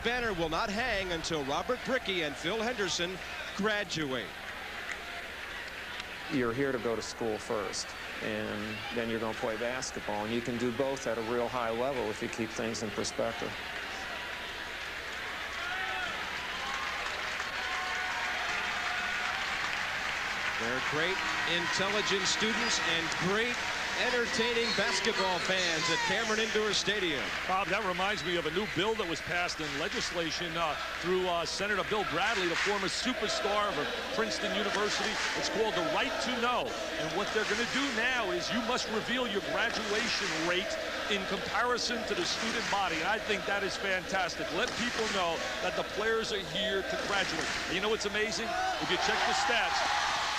banner will not hang until Robert Brickey and Phil Henderson graduate. You're here to go to school first, and then you're going to play basketball, and you can do both at a real high level if you keep things in perspective. They're great, intelligent students and great, entertaining basketball fans at Cameron Indoor Stadium. Bob, that reminds me of a new bill that was passed in legislation through Senator Bill Bradley, the former superstar of Princeton University. It's called the Right to Know. And what they're going to do now is you must reveal your graduation rate in comparison to the student body. And I think that is fantastic. Let people know that the players are here to graduate. And you know what's amazing? If you check the stats,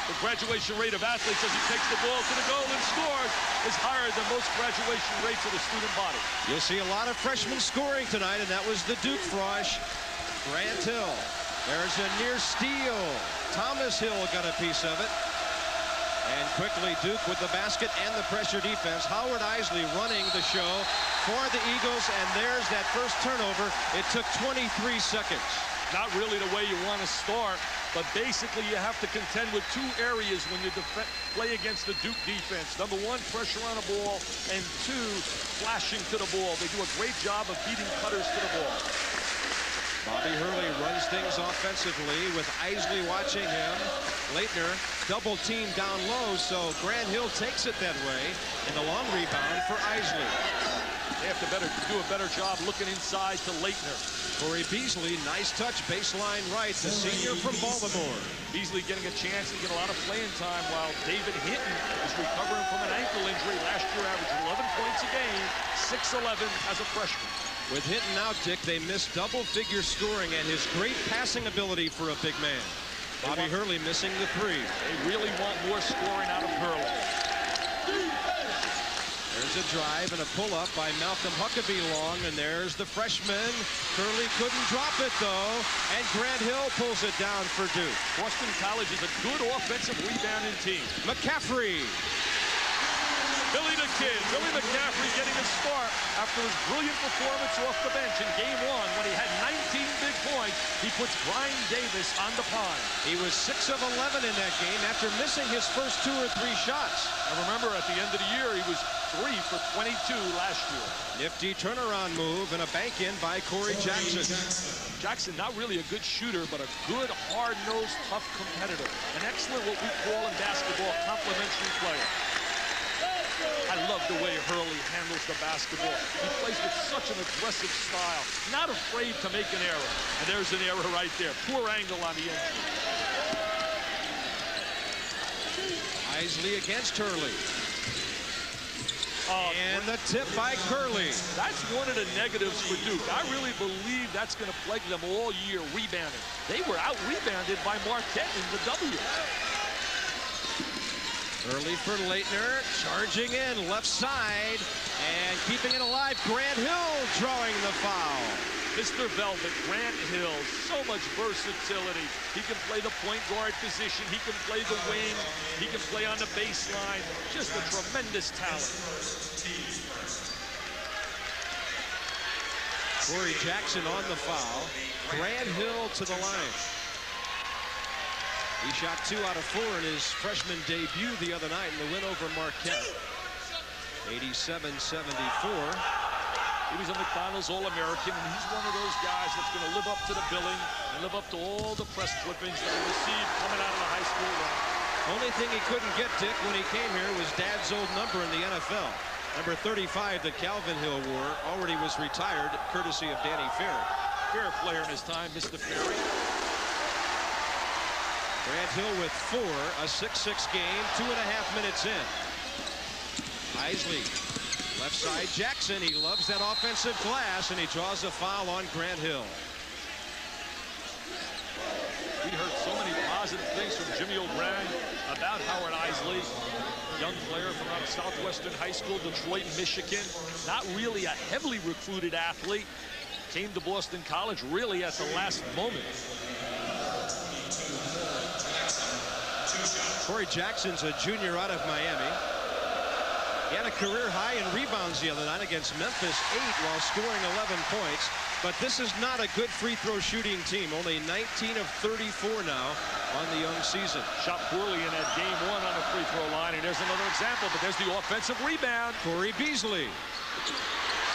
the graduation rate of athletes as he takes the ball to the goal and scores is higher than most graduation rates of the student body. You'll see a lot of freshmen scoring tonight, and that was the Duke Frosh. Grant Hill. There's a near steal. Thomas Hill got a piece of it. And quickly Duke with the basket and the pressure defense. Howard Isley running the show for the Eagles, and there's that first turnover. It took 23 seconds. Not really the way you want to start, but basically you have to contend with two areas when you play against the Duke defense. Number one, pressure on the ball, and two, flashing to the ball. They do a great job of beating cutters to the ball. Bobby Hurley runs things offensively with Isley watching him. Leitner double team down low, so Grant Hill takes it that way, and the long rebound for Isley. They have to do a better job looking inside to Leitner. Corey Beasley, nice touch, baseline right, the senior from Baltimore. Beasley getting a chance to get a lot of playing time while David Hinton is recovering from an ankle injury. Last year averaged 11 points a game, 6'11" as a freshman. With Hinton out, Dick, they missed double-figure scoring and his great passing ability for a big man. Bobby Hurley missing the three. They really want more scoring out of Hurley. There's a drive and a pull-up by Malcolm Huckabee long, and there's the freshman. Curley couldn't drop it, though, and Grant Hill pulls it down for Duke. Boston College is a good offensive rebounding team. McCaffrey. Billy the Kid, Billy McCaffrey getting a start after his brilliant performance off the bench in game one when he had 19 big points. He puts Brian Davis on the pine. He was 6 of 11 in that game after missing his first 2 or 3 shots. And remember, at the end of the year, he was 3 for 22 last year. Nifty turnaround move and a bank in by Corey Jackson. Jackson, not really a good shooter, but a good, hard-nosed, tough competitor. An excellent, what we call in basketball, complementary player. I love the way Hurley handles the basketball. He plays with such an aggressive style, not afraid to make an error. And there's an error right there. Poor angle on the entry. Isley against Hurley. And the tip by Curley. That's one of the negatives for Duke. I really believe that's going to plague them all year, rebounding. They were out-rebounded by Marquette in the W. Early for Leitner, charging in, left side, and keeping it alive. Grant Hill drawing the foul. Mr. Velvet, Grant Hill, so much versatility. He can play the point guard position. He can play the wing. He can play on the baseline. Just a tremendous talent. Corey Jackson on the foul. Grant Hill to the line. He shot 2 out of 4 in his freshman debut the other night in the win over Marquette. 87-74. He was a McDonald's All-American, and he's one of those guys that's going to live up to the billing and live up to all the press clippings that he received coming out of the high school run. Only thing he couldn't get, Dick, when he came here was Dad's old number in the NFL. Number 35 that Calvin Hill wore already was retired, courtesy of Danny Ferry. Fair player in his time, Mr. Ferry. Grant Hill with 4, a 6-6 game, 2.5 minutes in. Isley, left side Jackson. He loves that offensive glass, and he draws a foul on Grant Hill. We heard so many positive things from Jimmy O'Brien about Howard Isley. Young player from out of Southwestern High School, Detroit, Michigan. Not really a heavily recruited athlete. Came to Boston College really at the last moment. Corey Jackson's a junior out of Miami. He had a career high in rebounds the other night against Memphis, 8 while scoring 11 points. But this is not a good free throw shooting team. Only 19 of 34 now on the young season. Shot poorly in that game 1 on the free throw line, and there's another example, but there's the offensive rebound. Corey Beasley.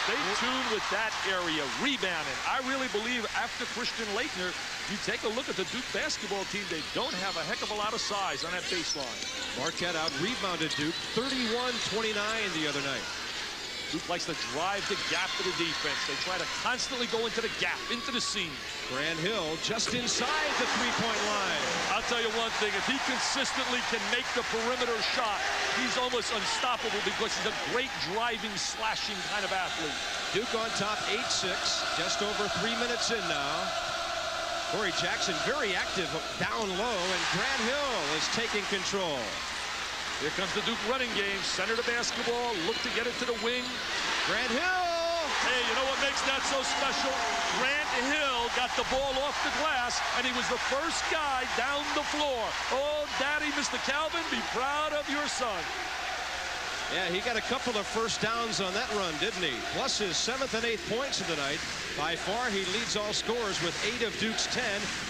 Stay tuned with that area, rebounding. I really believe after Christian Laettner, you take a look at the Duke basketball team, they don't have a heck of a lot of size on that baseline. Marquette out-rebounded Duke 31-29 the other night. Duke likes to drive the gap to the defense. They try to constantly go into the gap, into the seam. Grant Hill just inside the three-point line. I'll tell you one thing, if he consistently can make the perimeter shot, he's almost unstoppable because he's a great driving, slashing kind of athlete. Duke on top 8-6, just over 3 minutes in now. Corey Jackson very active down low, and Grant Hill is taking control. Here comes the Duke running game. Center the basketball, look to get it to the wing. Grant Hill! Hey, you know what makes that so special? Grant Hill got the ball off the glass, and he was the first guy down the floor. Oh, Daddy, Mr. Calvin, be proud of your son. Yeah, he got a couple of first downs on that run, didn't he? Plus his 7th and 8th points of the night. By far, he leads all scorers with 8 of Duke's 10.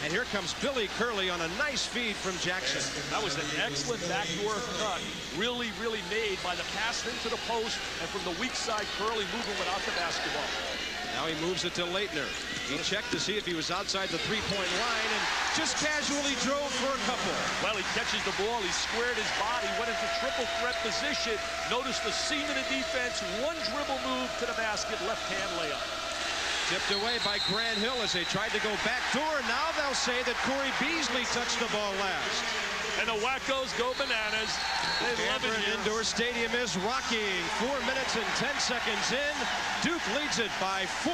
And here comes Billy Curley on a nice feed from Jackson. That was an excellent backdoor cut. Really, really made by the pass into the post. And from the weak side, Curley moving without the basketball. Now he moves it to Laettner. He checked to see if he was outside the three-point line and just casually drove for a couple. Well, he catches the ball. He squared his body, went into triple threat position. Notice the seam in the defense. One dribble move to the basket, left-hand layup. Tipped away by Grant Hill as they tried to go backdoor. Now they'll say that Corey Beasley touched the ball last. And the Wackos go bananas. They love it here. Indoor Stadium is rocking. 4 minutes and 10 seconds in. Duke leads it by 4.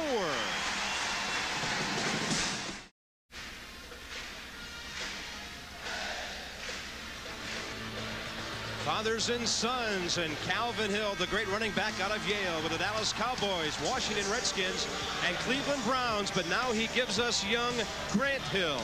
Fathers and sons, and Calvin Hill, the great running back out of Yale with the Dallas Cowboys, Washington Redskins, and Cleveland Browns. But now he gives us young Grant Hill.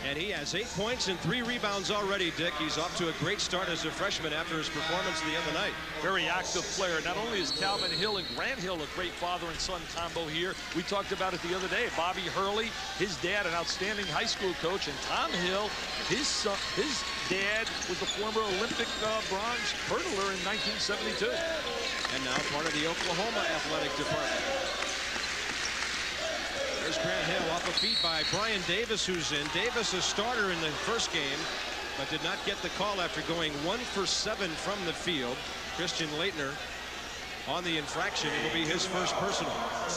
And he has 8 points and 3 rebounds already, Dick. He's off to a great start as a freshman after his performance the other night. Very active player. Not only is Calvin Hill and Grant Hill a great father and son combo here, we talked about it the other day. Bobby Hurley, his dad, an outstanding high school coach, and Tom Hill, his son, his dad was the former Olympic bronze hurdler in 1972. And now part of the Oklahoma athletic department. There's Grant Hill off a feed by Brian Davis, who's in. Davis, a starter in the first game, but did not get the call after going 1 for 7 from the field. Christian Laettner on the infraction. It will be his first personal.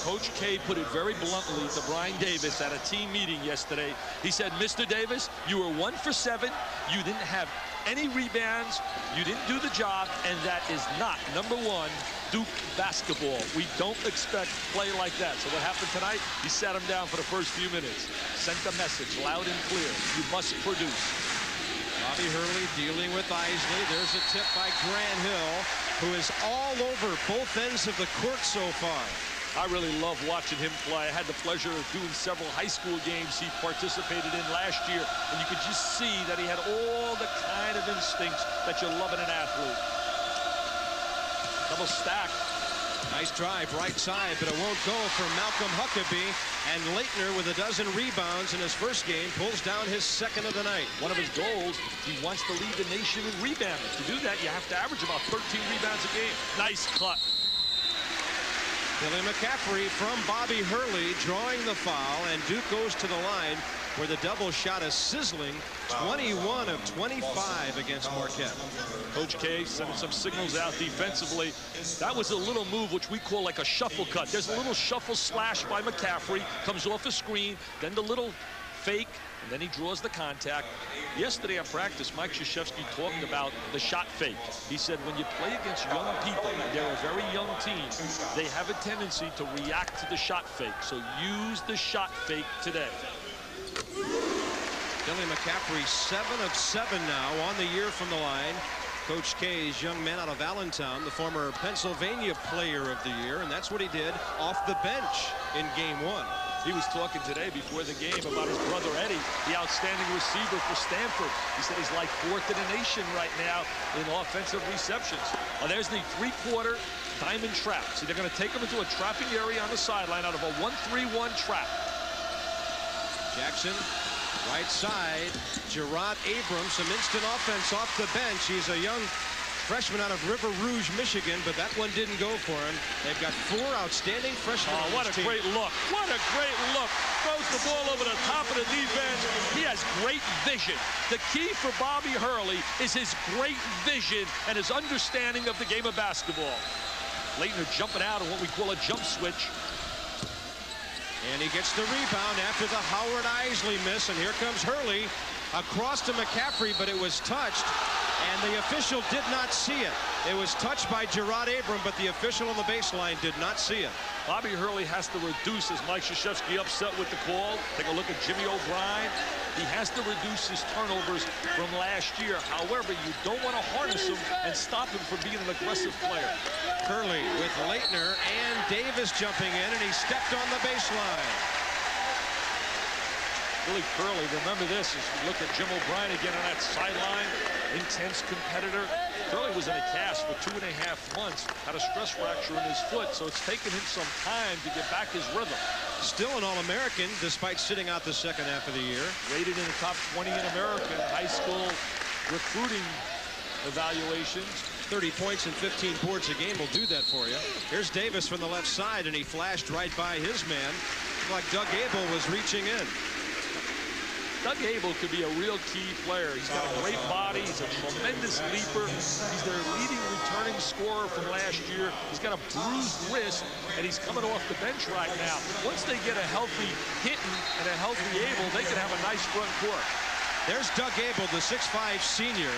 Coach K put it very bluntly to Brian Davis at a team meeting yesterday. He said, Mr. Davis, you were 1 for 7. You didn't have any rebounds. You didn't do the job, and that is not, number 1, Duke basketball. We don't expect play like that. So what happened tonight? He sat him down for the first few minutes. Sent the message loud and clear. You must produce. Bobby Hurley dealing with Isley. There's a tip by Grant Hill, who is all over both ends of the court so far. I really love watching him play. I had the pleasure of doing several high school games he participated in last year, and you could just see that he had all the kind of instincts that you love in an athlete. Double stack. Nice drive right side, but it won't go for Malcolm Huckabee. And Laettner, with a dozen rebounds in his first game, pulls down his second of the night. One of his goals, he wants to lead the nation in rebounding. To do that, you have to average about 13 rebounds a game. Nice cut. Billy McCaffrey from Bobby Hurley drawing the foul, and Duke goes to the line where the double shot is sizzling. 21 of 25 against Marquette. Coach K sending some signals out defensively. That was a little move which we call like a shuffle cut. There's a little shuffle slash by McCaffrey, comes off a screen, then the little fake, and then he draws the contact. Yesterday at practice, Mike Krzyzewski talked about the shot fake. He said when you play against young people, they're a very young team, they have a tendency to react to the shot fake. So use the shot fake today. Billy McCaffrey 7 of 7 now on the year from the line. Coach K's young man out of Allentown, the former Pennsylvania Player of the Year, and that's what he did off the bench in game 1. He was talking today before the game about his brother Eddie, the outstanding receiver for Stanford. He said he's like 4th in the nation right now in offensive receptions. Well, there's the 3-quarter diamond trap. See, they're going to take him into a trapping area on the sideline out of a 1-3-1 trap. Jackson, right side. Gerard Abrams, some instant offense off the bench. He's a young freshman out of River Rouge, Michigan, but that one didn't go for him. They've got 4 outstanding freshmen. Oh, what a great look. What a great look. Throws the ball over the top of the defense. He has great vision. The key for Bobby Hurley is his great vision and his understanding of the game of basketball. Leitner jumping out of what we call a jump switch. And he gets the rebound after the Howard Isley miss. And here comes Hurley across to McCaffrey, but it was touched. And the official did not see it. It was touched by Gerard Abrams, but the official on the baseline did not see it. Bobby Hurley has to reduce, as Mike Krzyzewski upset with the call. Take a look at Jimmy O'Brien. He has to reduce his turnovers from last year. However, you don't want to harness him and stop him from being an aggressive player. Curley with Leitner and Davis jumping in, and he stepped on the baseline. Billy Curley, remember this, as we look at Jim O'Brien again on that sideline, intense competitor. Curley was in a cast for 2.5 months, had a stress fracture in his foot, so it's taken him some time to get back his rhythm. Still an All-American, despite sitting out the second half of the year. Rated in the top 20 in America in high school recruiting evaluations. 30 points and 15 boards a game will do that for you. Here's Davis from the left side, and he flashed right by his man. Like Doug Abel was reaching in. Doug Abel could be a real key player. He's got a great body. He's a tremendous leaper. He's their leading returning scorer from last year. He's got a bruised wrist, and he's coming off the bench right now. Once they get a healthy Hinton and a healthy Abel, they can have a nice front court. There's Doug Abel, the 6'5 senior.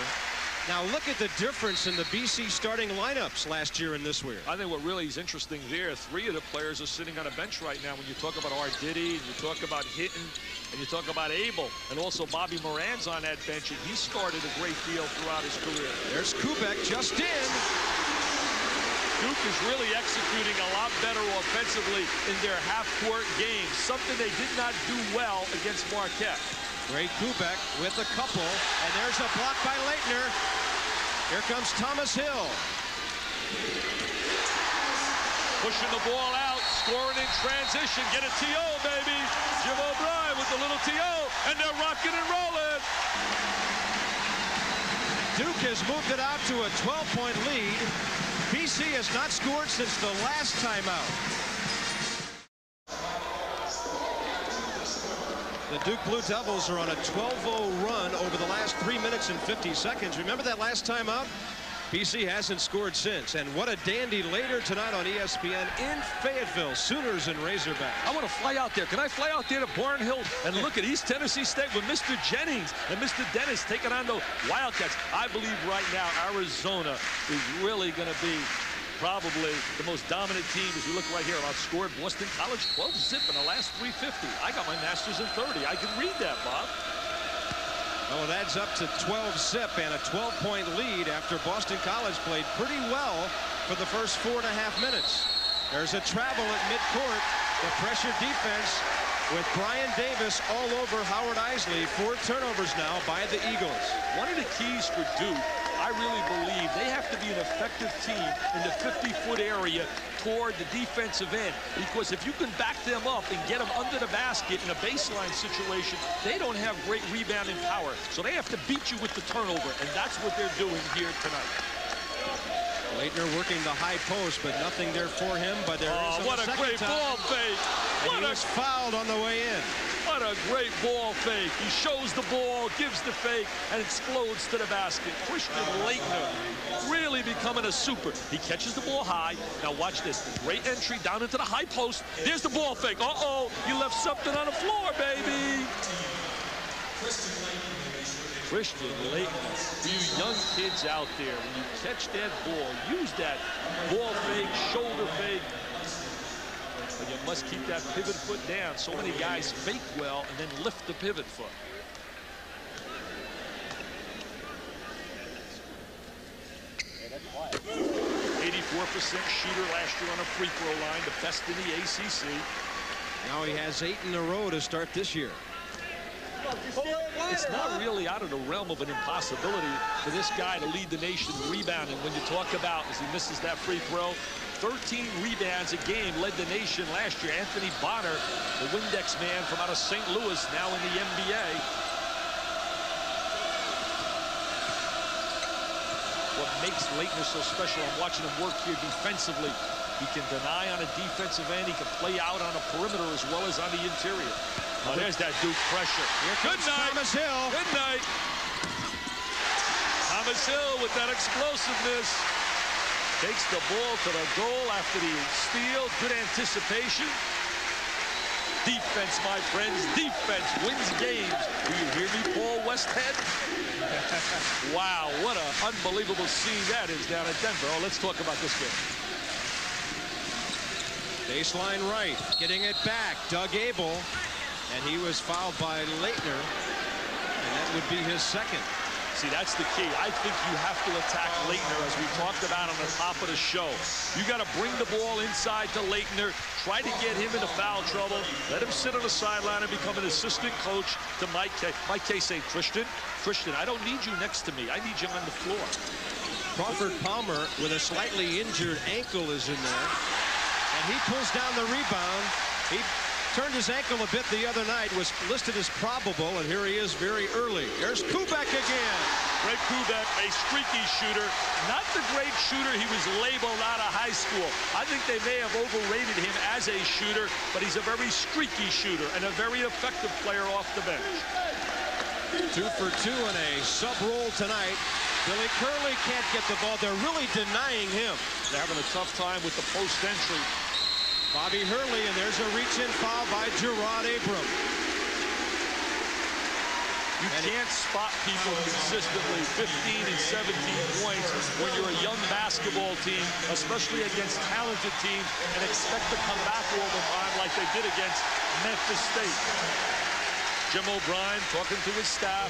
Now look at the difference in the BC starting lineups last year and this year. I think what really is interesting there, 3 of the players are sitting on a bench right now. When you talk about Arditi, and you talk about Hinton, and you talk about Abel, and also Bobby Moran's on that bench, and he started a great deal throughout his career. There's Kubek just in. Duke is really executing a lot better offensively in their half-court games, something they did not do well against Marquette. Great Kubek with a couple, and there's a block by Leitner. Here comes Thomas Hill. Pushing the ball out, scoring in transition. Get a TO, baby. Jim O'Brien with the little TO, and they're rocking and rolling. Duke has moved it out to a 12-point lead. BC has not scored since the last timeout. The Duke Blue Devils are on a 12-0 run over the last 3 minutes and 50 seconds. Remember that last time out? BC hasn't scored since. And what a dandy later tonight on ESPN in Fayetteville. Sooners and Razorbacks. I want to fly out there. Can I fly out there to Barnhill and look at East Tennessee State with Mr. Jennings and Mr. Dennis taking on the Wildcats? I believe right now Arizona is really going to be probably the most dominant team. As we look right here, outscored Boston College 12-zip in the last 350. I got my master's in 30. I can read that, Bob. Well, it adds up to 12-zip and a 12-point lead after Boston College played pretty well for the first 4.5 minutes. There's a travel at midcourt. The pressure defense with Brian Davis all over Howard Isley. 4 turnovers now by the Eagles. One of the keys for Duke, I really believe they have to be an effective team in the 50-foot area toward the defensive end, because if you can back them up and get them under the basket in a baseline situation, they don't have great rebounding power. So they have to beat you with the turnover, and that's what they're doing here tonight. Leitner working the high post, but nothing there for him. But there is what a great ball fake. And he was fouled on the way in. What a great ball fake. He shows the ball, gives the fake, and explodes to the basket. Christian Leitner really becoming a super. He catches the ball high. Now watch this. Great entry down into the high post. There's the ball fake. Uh-oh, you left something on the floor, baby. Christian Leitner, for you young kids out there, when you catch that ball, use that ball fake, shoulder fake. But you must keep that pivot foot down. So many guys fake well and then lift the pivot foot. .84% shooter last year on a free throw line, the best in the ACC. Now he has 8 in a row to start this year. It's not really out of the realm of an impossibility for this guy to lead the nation in rebounding. When you talk about, as he misses that free throw, 13 rebounds a game, led the nation last year. Anthony Bonner, the Windex man from out of St. Louis, now in the NBA. What makes Leitner so special, I'm watching him work here defensively. He can deny on a defensive end. He can play out on a perimeter as well as on the interior. Oh, there's that Duke pressure. Good night, Thomas Hill. Good night. Thomas Hill with that explosiveness. Takes the ball to the goal after the steal. Good anticipation. Defense, my friends. Defense wins games. Do you hear me, Paul Westhead? Wow, what an unbelievable scene that is down at Denver. Oh, let's talk about this game. Baseline right, getting it back. Doug Abel, and he was fouled by Leitner, and that would be his second. See, that's the key. I think you have to attack Leitner, as we talked about on the top of the show. You got to bring the ball inside to Leitner, try to get him into foul trouble, let him sit on the sideline and become an assistant coach to Mike Kay. Mike Kay saying, Christian, I don't need you next to me. I need you on the floor. Crawford Palmer with a slightly injured ankle is in there. And he pulls down the rebound. He turned his ankle a bit the other night, was listed as probable, and here he is very early. There's Kubek again. Greg Kubek, a streaky shooter. Not the great shooter he was labeled out of high school. I think they may have overrated him as a shooter, but he's a very streaky shooter and a very effective player off the bench. 2 for 2 in a sub roll tonight. Billy Curley can't get the ball. They're really denying him. They're having a tough time with the post entry. Bobby Hurley, and there's a reach-in foul by Gerard Abram. You can't spot people consistently 15 and 17 points when you're a young basketball team, especially against talented teams, and expect to come back all the time like they did against Memphis State. Jim O'Brien talking to his staff.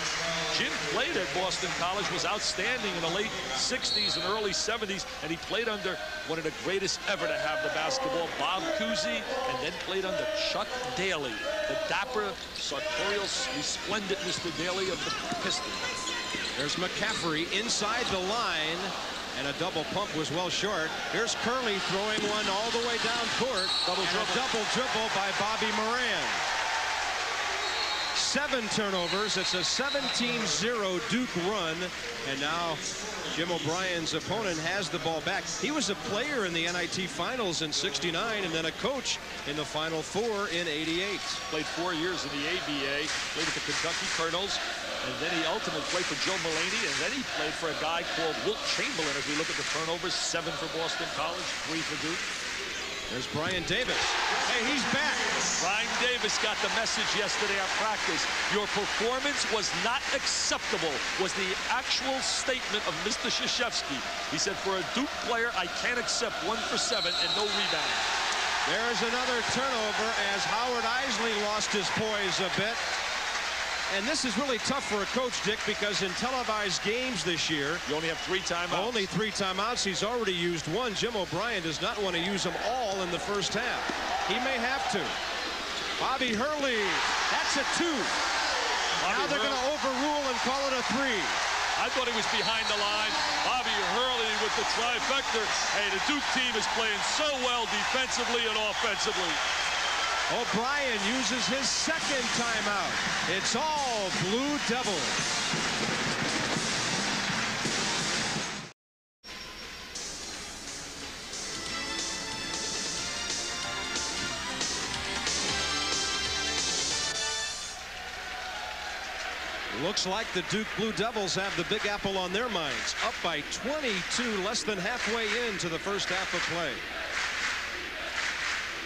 Jim played at Boston College, was outstanding in the late 60s and early 70s, and he played under one of the greatest ever to have the basketball, Bob Cousy, and then played under Chuck Daly, the dapper, sartorial, resplendent Mr. Daly of the Pistons. There's McCaffrey inside the line, and a double pump was well short. Here's Curley throwing one all the way down court. A double dribble by Bobby Moran. 7 turnovers. It's a 17-0 Duke run. And now Jim O'Brien's opponent has the ball back. He was a player in the NIT Finals in '69 and then a coach in the Final Four in '88. Played 4 years in the ABA, played with the Kentucky Colonels, and then he ultimately played for Joe Mulaney, and then he played for a guy called Wilt Chamberlain. As we look at the turnovers, 7 for Boston College, 3 for Duke. There's Brian Davis. Hey, he's back. Brian Davis got the message yesterday at practice. Your performance was not acceptable, was the actual statement of Mr. Krzyzewski. He said, for a Duke player, I can't accept 1 for 7 and no rebound. There's another turnover as Howard Isley lost his poise a bit. And this is really tough for a coach, Dick, because in televised games this year, you only have 3 timeouts. Only 3 timeouts. He's already used 1. Jim O'Brien does not want to use them all in the first half. He may have to. Bobby Hurley, that's a 2. Now they're going to overrule and call it a 3. I thought he was behind the line. Bobby Hurley with the trifecta. Hey, the Duke team is playing so well defensively and offensively. O'Brien uses his 2nd timeout. It's all Blue Devils. Looks like the Duke Blue Devils have the Big Apple on their minds. Up by 22, less than halfway into the first half of play.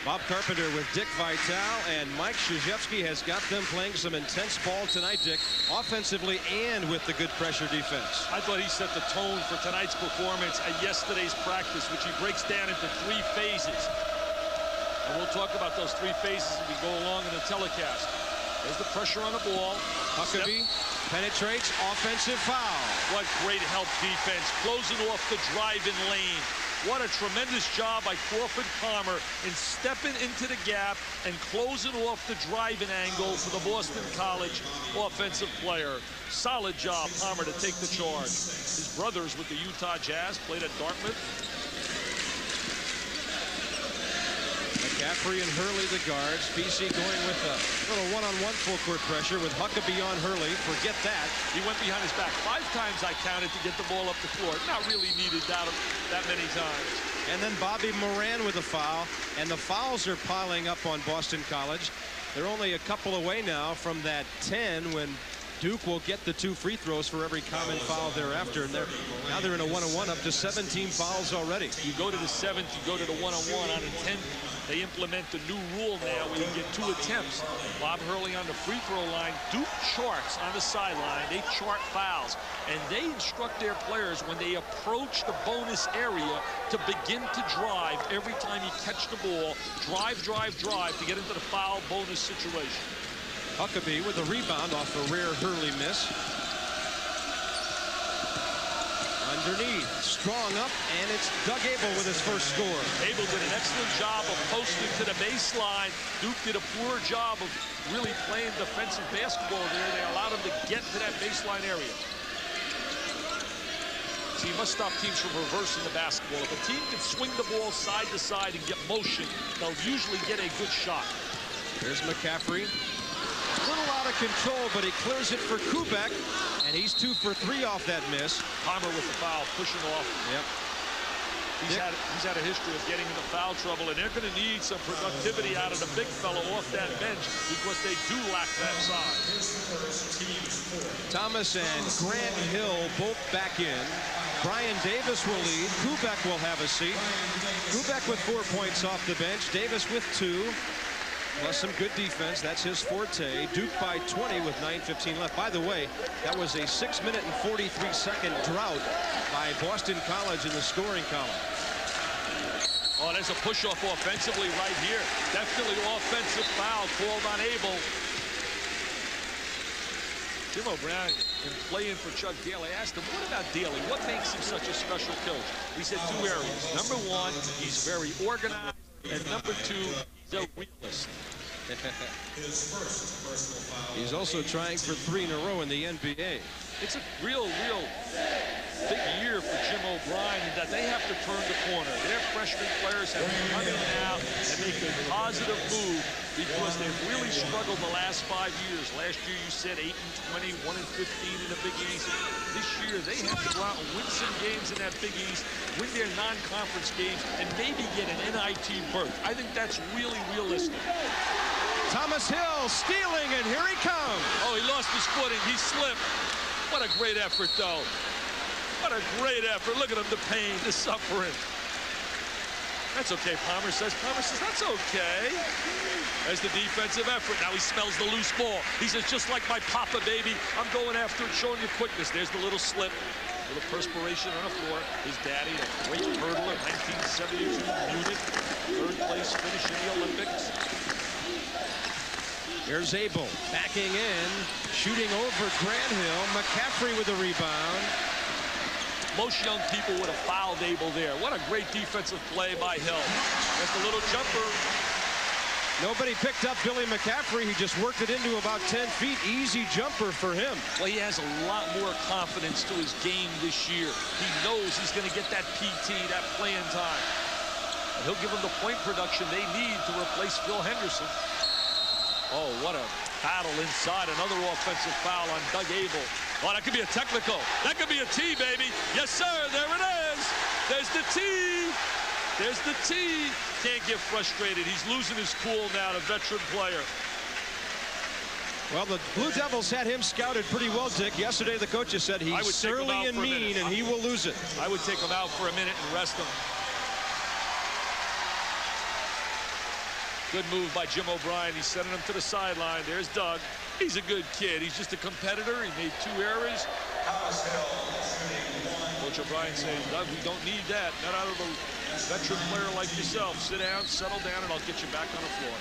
Bob Carpenter with Dick Vitale, and Mike Krzyzewski has got them playing some intense ball tonight, Dick, offensively and with the good pressure defense. I thought he set the tone for tonight's performance at yesterday's practice, which he breaks down into 3 phases. And we'll talk about those 3 phases as we go along in the telecast. There's the pressure on the ball. Huckabee penetrates, offensive foul. What great help defense, closing off the drive-in lane. What a tremendous job by Crawford Palmer in stepping into the gap and closing off the driving angle for the Boston College offensive player. Solid job, Palmer, to take the charge. His brothers with the Utah Jazz played at Dartmouth. McCaffrey and Hurley the guards. BC going with a little one-on-one full court pressure with Huckabee on Hurley. Forget that. He went behind his back 5 times, I counted, to get the ball up the floor. Not really needed that many times. And then Bobby Moran with a foul. And the fouls are piling up on Boston College. They're only a couple away now from that 10 when Duke will get the 2 free throws for every common foul thereafter. And now they're in a 1-on-1 up to 17 fouls already. You go to the 7th, you go to the 1-on-1 on a 10. They implement the new rule now where you get 2 attempts. Bob Hurley on the free throw line. Duke charts on the sideline. They chart fouls. And they instruct their players when they approach the bonus area to begin to drive every time you catch the ball. Drive, drive, drive to get into the foul bonus situation. Huckabee with a rebound off a rare Hurley miss. Underneath, strong up, and it's Doug Abel with his first score. Abel did an excellent job of posting to the baseline. Duke did a poor job of really playing defensive basketball there. They allowed him to get to that baseline area. So you must stop teams from reversing the basketball. If a team can swing the ball side to side and get motion, they'll usually get a good shot. Here's McCaffrey. A little out of control, but he clears it for Kubek, and he's 2 for 3 off that miss. Palmer with the foul, pushing off. Yep. He's had a history of getting into foul trouble, and they're going to need some productivity out of the big fellow off that bench because they do lack that size. Thomas and Grant Hill both back in. Brian Davis will lead. Kubek will have a seat. Kubek with 4 points off the bench. Davis with 2. Plus some good defense. That's his forte. Duke by 20 with 9:15 left. By the way, that was a 6-minute and 43-second drought by Boston College in the scoring column. Oh, there's a push-off offensively right here. Definitely offensive foul called on Abel. Jim O'Brien, in playing for Chuck Daly, asked him, what about Daly? What makes him such a special coach? He said 2 areas. Number 1, he's very organized. And number 2, he's a realist. He's also trying for 3 in a row in the NBA. It's a real big year for Jim O'Brien in that they have to turn the corner. Their freshman players have to come in now and make a positive move because they've really struggled the last 5 years. Last year you said 8-20, 1-15 in the Big East. This year they have to go out and win some games in that Big East, win their non-conference games, and maybe get an NIT berth. I think that's really realistic. Thomas Hill stealing, and here he comes. Oh, he lost his footing. He slipped. What a great effort, though. What a great effort. Look at him, the pain, the suffering. That's okay, Palmer says. Palmer says, that's okay. There's the defensive effort. Now he smells the loose ball. He says, just like my papa, baby, I'm going after it, showing you quickness. There's the little slip. A little perspiration on the floor. His daddy, a great hurdler, 1972 Munich. 3rd place finish in the Olympics. Here's Abel backing in, shooting over Grant Hill. McCaffrey with a rebound. Most young people would have fouled Abel there. What a great defensive play by Hill. That's a little jumper. Nobody picked up Billy McCaffrey. He just worked it into about 10 feet. Easy jumper for him. Well, he has a lot more confidence to his game this year. He knows he's going to get that PT, that playing time. And he'll give them the point production they need to replace Phil Henderson. Oh, what a battle inside. Another offensive foul on Doug Abel. Oh, that could be a technical. That could be a T, baby. Yes, sir. There it is. There's the T. There's the T. Can't get frustrated. He's losing his cool now, the veteran player. Well, the Blue Devils had him scouted pretty well, Dick. Yesterday, the coaches said he's surly and mean, and he will lose it. I would take him out for a minute and rest him. Good move by Jim O'Brien. He's sending him to the sideline. There's Doug. He's a good kid. He's just a competitor. He made 2 errors. Coach O'Brien saying, Doug, we don't need that. Not out of a veteran player like yourself. Sit down, settle down, and I'll get you back on the floor.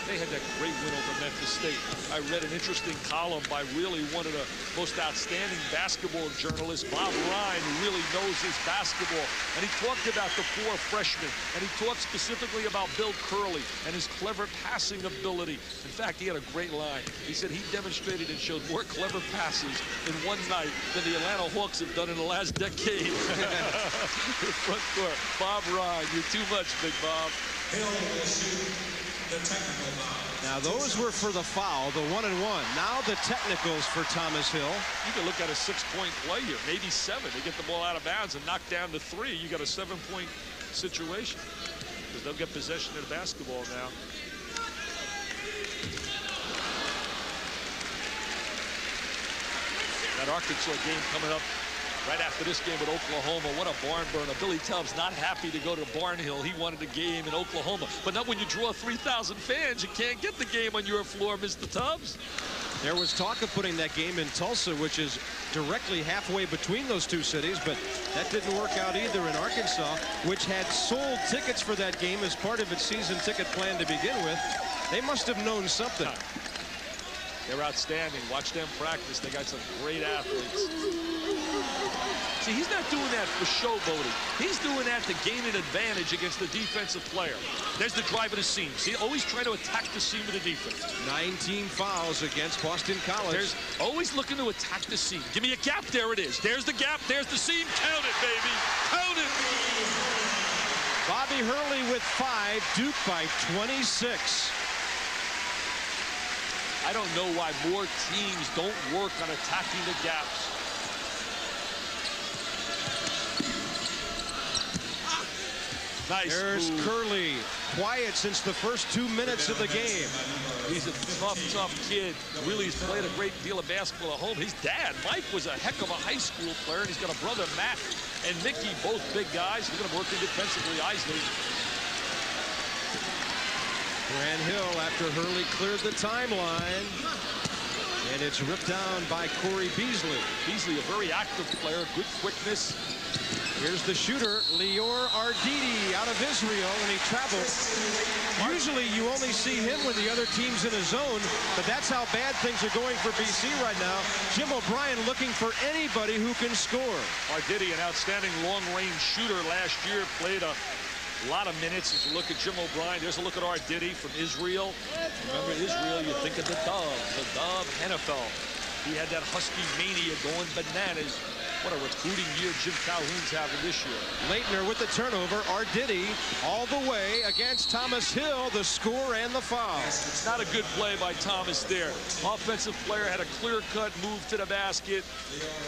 They had that great win over Memphis State. I read an interesting column by really one of the most outstanding basketball journalists, Bob Ryan, who really knows his basketball. And he talked about the 4 freshmen. And he talked specifically about Bill Curley and his clever passing ability. In fact, he had a great line. He said he demonstrated and showed more clever passes in one night than the Atlanta Hawks have done in the last decade. The front court. Bob Ryan, you're too much, Big Bob. Now those were for the foul, the 1-and-1. Now the technicals for Thomas Hill. You can look at a 6-point play here, maybe 7. They get the ball out of bounds and knock down to 3. You got a 7-point situation because they'll get possession of the basketball now. That Arkansas game coming up right after this game with Oklahoma. What a barn burner. Billy Tubbs not happy to go to Barnhill. He wanted a game in Oklahoma. But not when you draw 3,000 fans. You can't get the game on your floor, Mr. Tubbs. There was talk of putting that game in Tulsa, which is directly halfway between those 2 cities, but that didn't work out either in Arkansas, which had sold tickets for that game as part of its season ticket plan to begin with. They must have known something. They're outstanding. Watch them practice. They got some great athletes. See, he's not doing that for showboating. He's doing that to gain an advantage against the defensive player. There's the drive of the seam. See, always trying to attack the seam of the defense. 19 fouls against Boston College. There's always looking to attack the seam. Give me a gap. There it is. There's the gap. There's the seam. Count it, baby. Count it. Bobby Hurley with 5. Duke by 26. I don't know why more teams don't work on attacking the gaps. Nice. There's move. Curley, quiet since the first 2 minutes of the game. He's a tough kid. Really, he's played a great deal of basketball at home. His dad, Mike, was a heck of a high school player, and he's got a brother, Matt, and Mickey, both big guys. They're going to work defensively, Isley. Grant Hill after Hurley cleared the timeline. And it's ripped down by Corey Beasley. Beasley, a very active player, good quickness. Here's the shooter, Lior Arditi out of Israel, and he traveled. Usually you only see him when the other team's in a zone, but that's how bad things are going for BC right now. Jim O'Brien looking for anybody who can score. Arditi, an outstanding long-range shooter last year, played a lot of minutes. If you look at Jim O'Brien, there's a look at Arditi from Israel. Remember Israel, you think of the Dove NFL. He had that Husky mania going bananas. What a recruiting year Jim Calhoun's having this year. Leitner with the turnover. Arditi all the way against Thomas Hill, the score and the foul. Not a good play by Thomas there. Offensive player had a clear-cut move to the basket.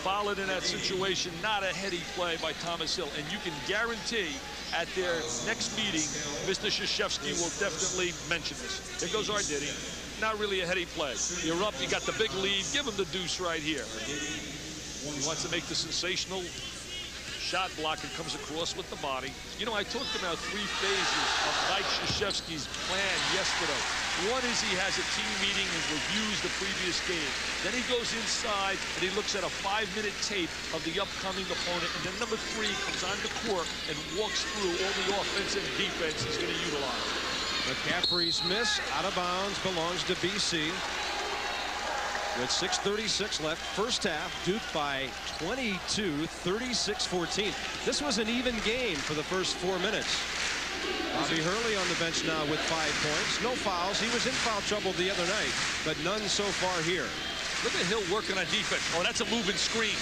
Fouled in that situation. Not a heady play by Thomas Hill. And you can guarantee at their next meeting, Mr. Krzyzewski will definitely mention this. There goes Arditi. Not really a heady play. You're up, you got the big lead. Give him the deuce right here. He wants to make the sensational shot block and comes across with the body. You know, I talked about 3 phases of Mike Krzyzewski's plan yesterday. One is he has a team meeting and reviews the previous game. Then he goes inside and he looks at a 5-minute tape of the upcoming opponent. And then number 3 comes on the court and walks through all the offense and defense he's going to utilize. McCaffrey's miss out of bounds belongs to BC. With 6:36 left, first half, Duke by 22, 36-14. This was an even game for the first 4 minutes. Bobby Hurley on the bench now with 5 points. No fouls. He was in foul trouble the other night, but none so far here. Look at Hill working on defense. Oh, that's a moving screen.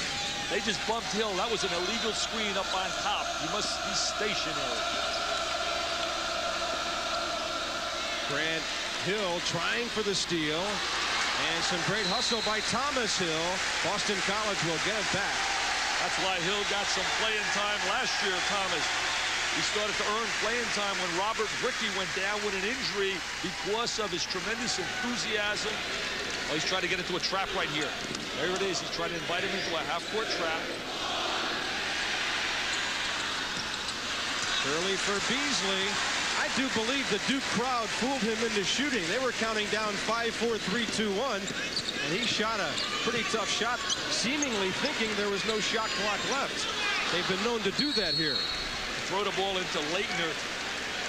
They just bumped Hill. That was an illegal screen up on top. He must be stationary. Grant Hill trying for the steal. And some great hustle by Thomas Hill. Boston College will get it back. That's why Hill got some playing time last year, Thomas. He started to earn playing time when Robert Brickey went down with an injury because of his tremendous enthusiasm. Oh, he's trying to get into a trap right here. There it is. He's trying to invite him into a half-court trap. Early for Beasley. I do believe the Duke crowd fooled him into shooting. They were counting down 5, 4, 3, 2, 1. And he shot a pretty tough shot, seemingly thinking there was no shot clock left. They've been known to do that here. Throw the ball into Leitner.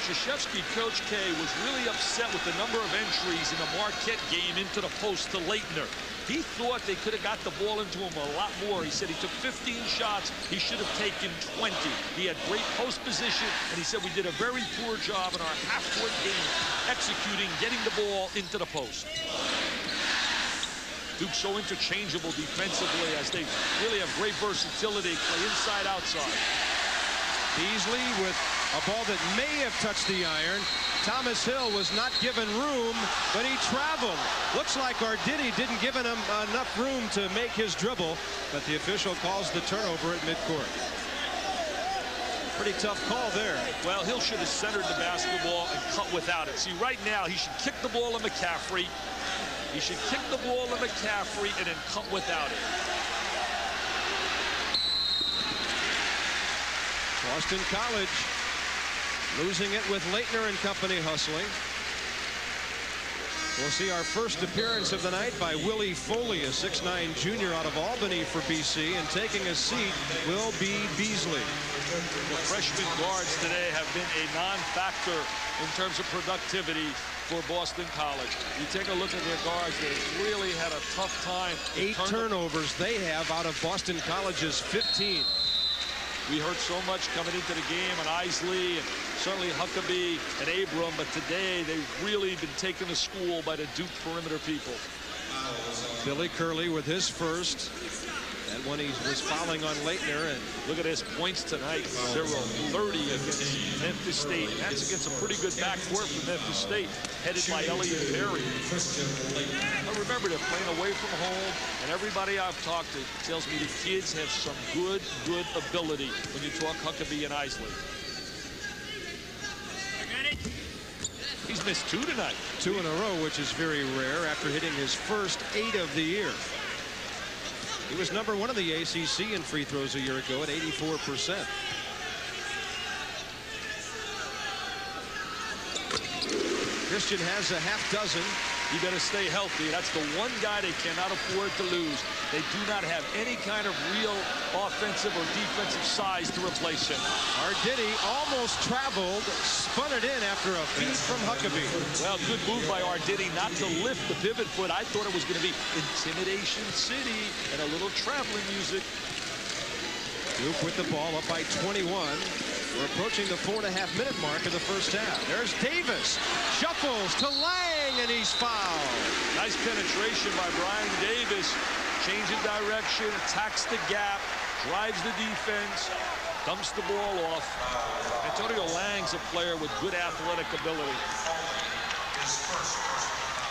Krzyzewski, Coach K, was really upset with the number of entries in the Marquette game into the post to Leitner. He thought they could have got the ball into him a lot more. He said he took 15 shots. He should have taken 20. He had great post position, and he said we did a very poor job in our half-court game executing, getting the ball into the post. Duke's so interchangeable defensively as they really have great versatility, play inside, outside. Beasley with a ball that may have touched the iron. Thomas Hill was not given room, but he traveled. Looks like Arditi didn't give him enough room to make his dribble, but the official calls the turnover at midcourt. Pretty tough call there. Well, Hill should have centered the basketball and cut without it. See, right now, he should kick the ball to McCaffrey. He should kick the ball to McCaffrey and then cut without it. Boston College losing it with Leitner and company hustling. We'll see our first appearance of the night by Willie Foley, a 6'9" junior out of Albany for BC, and taking a seat will be Beasley. The freshman guards today have been a non-factor in terms of productivity for Boston College. You take a look at their guards, they really had a tough time. 8 turnovers they have out of Boston College's 15. We heard so much coming into the game on Isley and certainly Huckabee and Abram, but today they've really been taken to school by the Duke perimeter people. Billy Curley with his first. That one he was fouling on Leitner. And look at his points tonight. 0-30 against Memphis State. And that's against a pretty good backcourt for Memphis State, headed by Elliott Perry. But remember, they're playing away from home, and everybody I've talked to tells me the kids have some good ability when you talk Huckabee and Isley. He's missed 2 tonight. 2 in a row, which is very rare after hitting his first 8 of the year. He was number 1 in the ACC in free throws a year ago at 84%. Christian has a half dozen. You better stay healthy. That's the one guy they cannot afford to lose. They do not have any kind of real offensive or defensive size to replace him. Arditi almost traveled, spun it in after a feed from Huckabee. Well, good move by Arditi not to lift the pivot foot. I thought it was going to be Intimidation City and a little traveling music. Duke with the ball up by 21. We're approaching the 4.5-minute mark of the first half. There's Davis. Shuffles to Lang, and he's fouled. Nice penetration by Brian Davis. Changes direction, attacks the gap, drives the defense, dumps the ball off. Antonio Lang's a player with good athletic ability.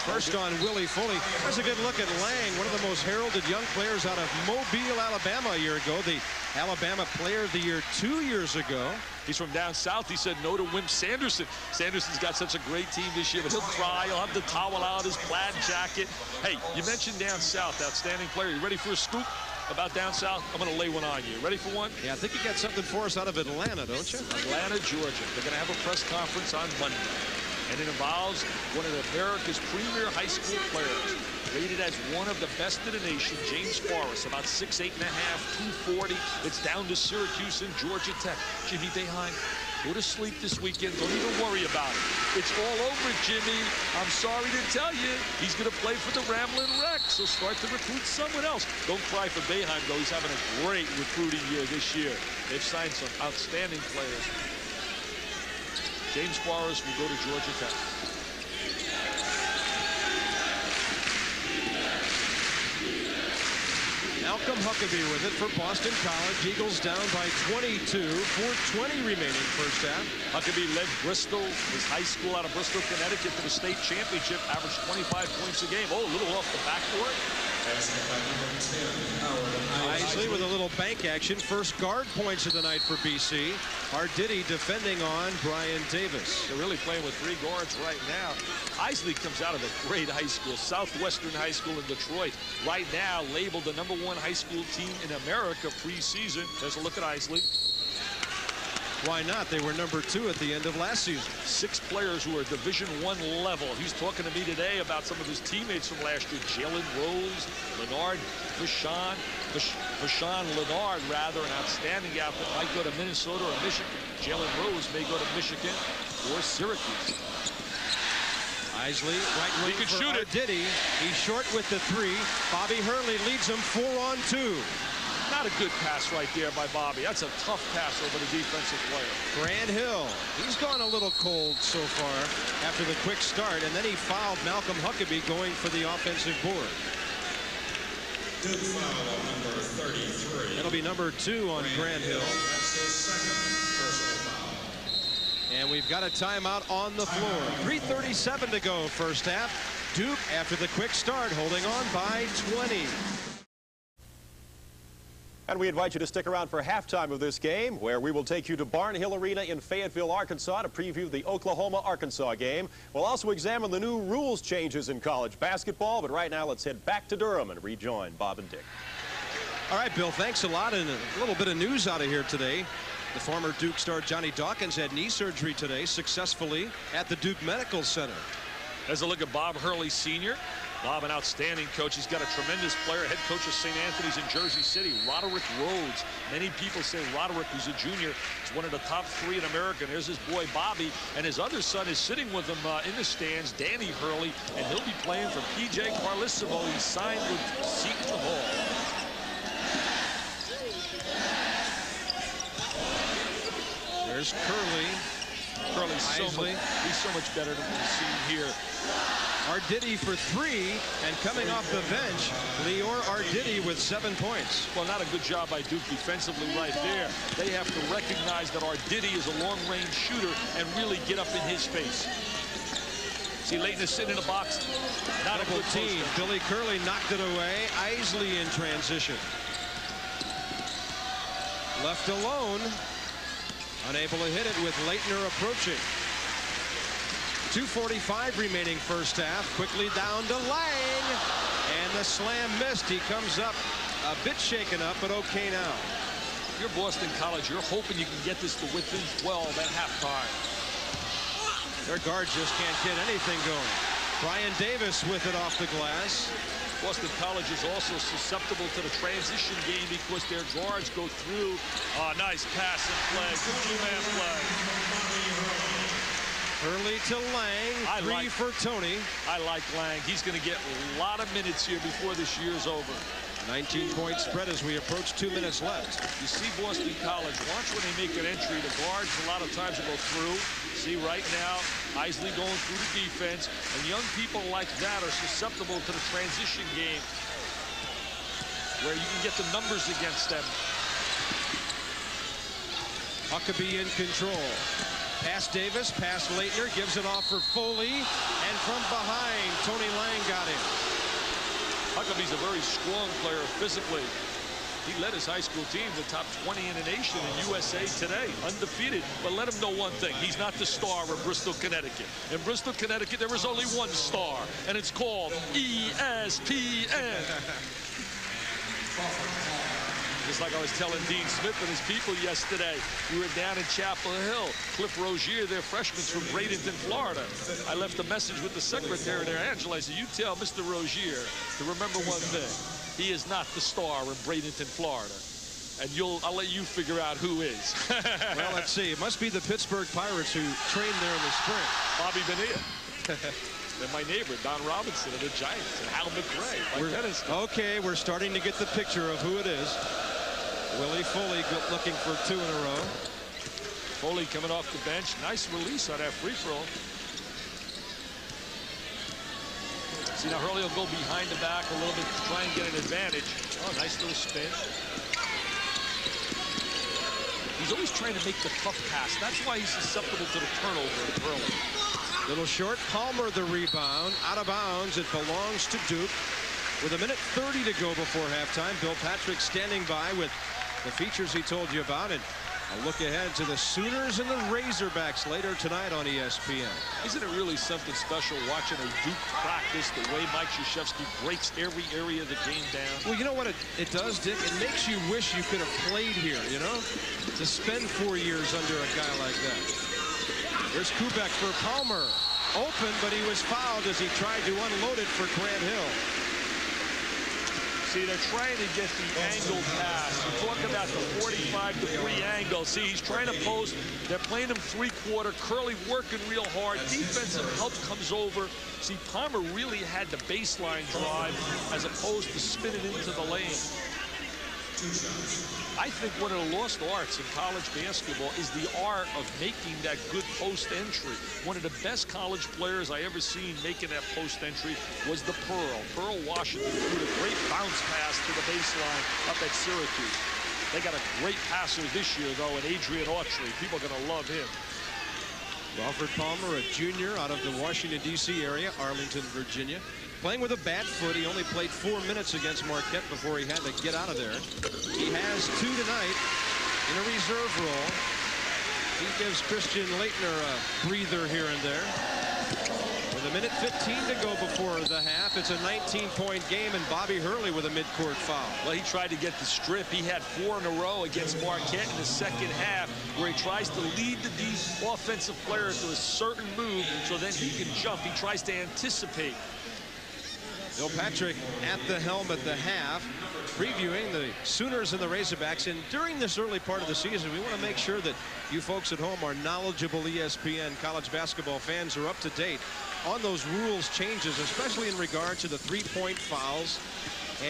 First on Willie Foley. There's a good look at Lang, one of the most heralded young players out of Mobile, Alabama a year ago. The Alabama Player of the Year 2 years ago. He's from down south. He said no to Wimp Sanderson. Sanderson's got such a great team this year, but he'll try. He'll have the towel out, his plaid jacket. Hey, you mentioned down south, outstanding player. You ready for a scoop about down south? I'm going to lay one on you. Ready for one? Yeah, I think you got something for us out of Atlanta, don't you? Atlanta, Georgia. They're going to have a press conference on Monday. And it involves one of America's premier high school players, rated as one of the best in the nation, James Forrest, about 6'8.5", 240. It's down to Syracuse and Georgia Tech. Jimmy Boeheim, go to sleep this weekend. Don't even worry about it. It's all over, Jimmy. I'm sorry to tell you, he's going to play for the Ramblin' Wrecks. So start to recruit someone else. Don't cry for Boeheim, though. He's having a great recruiting year this year. They've signed some outstanding players. James Forrest will go to Georgia Tech. Malcolm Huckabee with it for Boston College. Eagles down by 22. 4:20 remaining first half. Huckabee led Bristol, his high school out of Bristol, Connecticut, to the state championship, averaged 25 points a game. Oh, a little off the backboard. Isley with a little bank action. First guard points of the night for BC. Arditi defending on Brian Davis. They're really playing with 3 guards right now. Isley comes out of a great high school, Southwestern High School in Detroit. Right now labeled the #1 high school team in America preseason. There's a look at Isley. Why not? They were #2 at the end of last season. 6 players who are Division I level. He's talking to me today about some of his teammates from last year. Jalen Rose, Leonard Vashon Leonard, rather, an outstanding athlete. Might go to Minnesota or Michigan. Jalen Rose may go to Michigan or Syracuse. Isley, right wing He can for shoot it. Arditi. He's short with the 3. Bobby Hurley leads him 4-on-2. Not a good pass right there by Bobby. That's a tough pass over the defensive player. Grant Hill, he's gone a little cold so far after the quick start, and then he fouled Malcolm Huckabee going for the offensive board. Good foul on number 33. It'll be number 2 on Grant Hill. That's his second personal foul. And we've got a timeout on the floor. 3:37 to go first half. Duke, after the quick start, holding on by 20. And we invite you to stick around for halftime of this game, where we will take you to Barnhill Arena in Fayetteville, Arkansas, to preview the Oklahoma-Arkansas game. We'll also examine the new rules changes in college basketball. But right now, let's head back to Durham and rejoin Bob and Dick. All right, Bill, thanks a lot. And a little bit of news out of here today. The former Duke star Johnny Dawkins had knee surgery today successfully at the Duke Medical Center. As a look at Bob Hurley Sr. Bob, an outstanding coach. He's got a tremendous player, head coach of St. Anthony's in Jersey City, Roderick Rhodes. Many people say Roderick, who's a junior, is one of the top 3 in America. And there's his boy Bobby, and his other son is sitting with him in the stands, Danny Hurley, and he'll be playing for P.J. Carlissimo. He's signed with Seton Hall. There's Curley. He's so much better than we've seen here. Arditi for 3, and coming off the bench, Lior Arditi with 7 points. Well, not a good job by Duke defensively right there. They have to recognize that Arditi is a long-range shooter and really get up in his face. See, Leighton is sitting in the box. Not a good team. Billy Curley knocked it away. Isley in transition. Left alone. Unable to hit it with Leitner approaching. 2:45 remaining first half. Quickly down to Lang. And the slam missed. He comes up a bit shaken up, but okay now. You're Boston College. You're hoping you can get this to within 12 at halftime. Their guards just can't get anything going. Brian Davis with it off the glass. Boston College is also susceptible to the transition game because their guards go through. Nice pass and play. Good two-man play. Hurley to Lang. 3 for Tony. I like Lang. He's going to get a lot of minutes here before this year's over. 19-point spread as we approach 2 minutes left. You see Boston College. Watch when they make an entry. The guards a lot of times will go through. See right now, Isley going through the defense. And young people like that are susceptible to the transition game, where you can get the numbers against them. Huckabee in control. Pass Davis, pass Leitner, gives it off for Foley. And from behind, Tony Lang got him. Huckabee's a very strong player physically. He led his high school team to the top 20 in the nation in USA Today, undefeated. But let him know one thing. He's not the star of Bristol, Connecticut. In Bristol, Connecticut, there is only one star, and it's called ESPN. Just like I was telling Dean Smith and his people yesterday, we were down in Chapel Hill. Cliff Rozier, their freshman's from Bradenton, Florida. I left a message with the secretary there, Angela. I said, you tell Mr. Rozier to remember one thing. He is not the star in Bradenton, Florida. And I'll let you figure out who is. Well, let's see. It must be the Pittsburgh Pirates who trained there in the spring. Bobby Bonilla. And my neighbor, Don Robinson of the Giants, and Hal McRae, my tennis guy. Okay, we're starting to get the picture of who it is. Willie Foley looking for 2 in a row. Foley coming off the bench. Nice release on that free throw. See, now Hurley will go behind the back a little bit to try and get an advantage. Oh, nice little spin. He's always trying to make the tough pass. That's why he's susceptible to the turnover of Hurley. Little short. Palmer the rebound. Out of bounds. It belongs to Duke. With 1:30 to go before halftime, Bill Patrick standing by with the features he told you about, and a look ahead to the Sooners and the Razorbacks later tonight on ESPN. Isn't it really something special watching a Duke practice the way Mike Krzyzewski breaks every area of the game down? Well, you know what it does, Dick? It makes you wish you could have played here, you know? To spend 4 years under a guy like that. There's Kubek for Palmer. Open, but he was fouled as he tried to unload it for Grant Hill. See, they're trying to get the angle pass. We talk about the 45-degree angle. See, he's trying to post. They're playing him three-quarter. Curley working real hard. Defensive help comes over. See, Palmer really had the baseline drive as opposed to spinning into the lane. I think one of the lost arts in college basketball is the art of making that good post entry. One of the best college players I ever seen making that post entry was the Pearl Washington, threw a great bounce pass to the baseline up at Syracuse. They got a great passer this year, though, in Adrian Autry. People are going to love him. Alfred Palmer, a junior out of the Washington, D.C. area, Arlington, Virginia. Playing with a bad foot. He only played 4 minutes against Marquette before he had to get out of there. He has 2 tonight in a reserve role. He gives Christian Laettner a breather here and there. With 1:15 to go before the half, it's a 19-point game, and Bobby Hurley with a midcourt foul. Well, he tried to get the strip. He had 4 in a row against Marquette in the second half, where he tries to lead the offensive player to a certain move so then he can jump. He tries to anticipate. Bill Patrick at the helm at the half, previewing the Sooners and the Razorbacks. And during this early part of the season, we want to make sure that you folks at home are knowledgeable ESPN college basketball fans, are up to date on those rules changes, especially in regard to the three-point fouls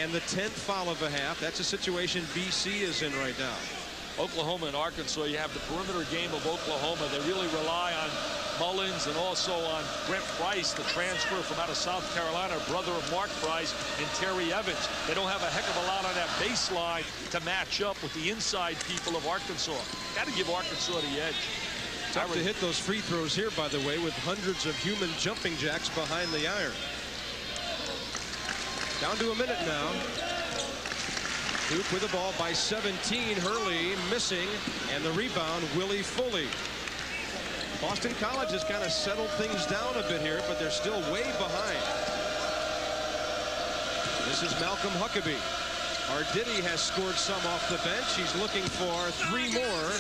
and the 10th foul of a half. That's a situation BC is in right now. Oklahoma and Arkansas, you have the perimeter game of Oklahoma. They really rely on Mullins and also on Brent Price, the transfer from out of South Carolina, brother of Mark Price, and Terry Evans. They don't have a heck of a lot on that baseline to match up with the inside people of Arkansas. Got to give Arkansas the edge. Tough to hit those free throws here, by the way, with hundreds of human jumping jacks behind the iron. Down to a minute now. Duke with the ball by 17. Hurley missing, and the rebound, Willie Foley. Boston College has kind of settled things down a bit here, but they're still way behind. This is Malcolm Huckabee. Arditi has scored some off the bench. He's looking for 3 more,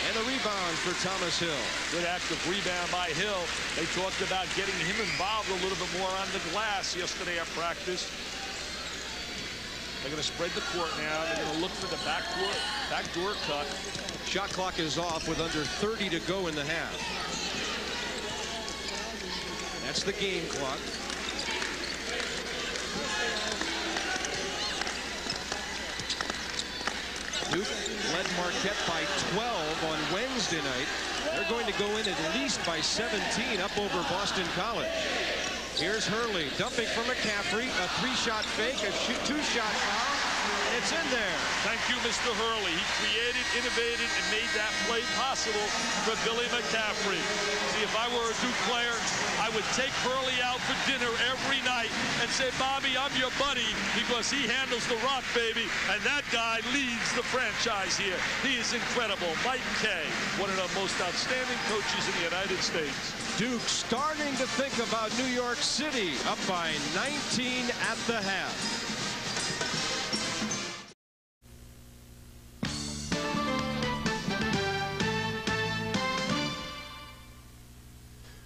and the rebound for Thomas Hill. Good active rebound by Hill. They talked about getting him involved a little bit more on the glass yesterday at practice. They're going to spread the court now. They're going to look for the backdoor cut. Shot clock is off with under 30 to go in the half. That's the game clock. Duke led Marquette by 12 on Wednesday night. They're going to go in at least by 17 up over Boston College. Here's Hurley dumping for McCaffrey. A 3-shot fake, a 2-shot foul, and it's in there. Thank you, Mr. Hurley. He created, innovated, and made that play possible for Billy McCaffrey. See, if I were a Duke player, I would take Hurley out for dinner every night and say, Bobby, I'm your buddy, because he handles the rock, baby, and that guy leads the franchise here. He is incredible. Mike Kay, one of the most outstanding coaches in the United States. Duke starting to think about New York City, up by 19 at the half.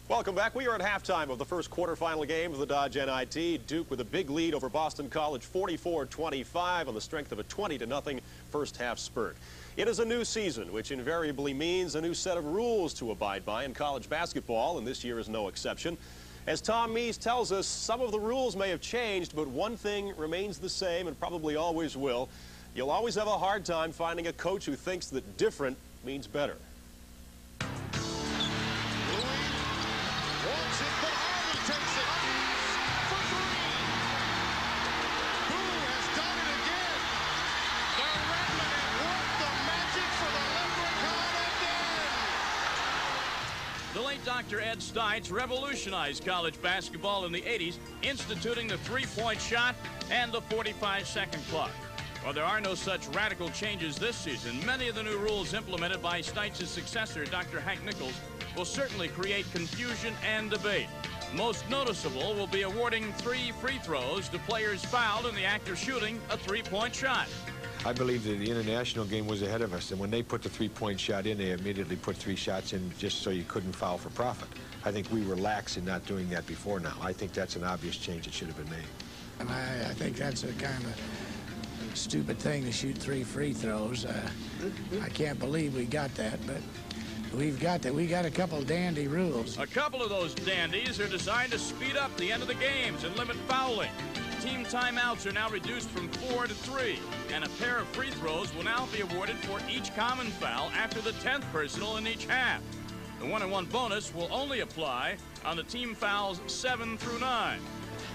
Welcome back. We are at halftime of the first quarterfinal game of the Dodge NIT. Duke with a big lead over Boston College, 44-25, on the strength of a 20-0 first half spurt. It is a new season, which invariably means a new set of rules to abide by in college basketball, and this year is no exception. As Tom Mees tells us, some of the rules may have changed, but one thing remains the same and probably always will. You'll always have a hard time finding a coach who thinks that different means better. The late Dr. Ed Stites revolutionized college basketball in the 80s, instituting the three-point shot and the 45-second clock. While there are no such radical changes this season, many of the new rules implemented by Stites' successor, Dr. Hank Nichols, will certainly create confusion and debate. Most noticeable will be awarding 3 free throws to players fouled in the act of shooting a three-point shot. I believe that the international game was ahead of us, and when they put the three-point shot in, they immediately put 3 shots in just so you couldn't foul for profit. I think we were lax in not doing that before now. I think that's an obvious change that should have been made. And I think that's a kind of stupid thing to shoot 3 free throws. I can't believe we got that, but we've got that. We got a couple dandy rules. A couple of those dandies are designed to speed up the end of the games and limit fouling. Team timeouts are now reduced from 4 to 3, and a pair of free throws will now be awarded for each common foul after the 10th personal in each half. The 1-on-1 bonus will only apply on the team fouls 7 through 9.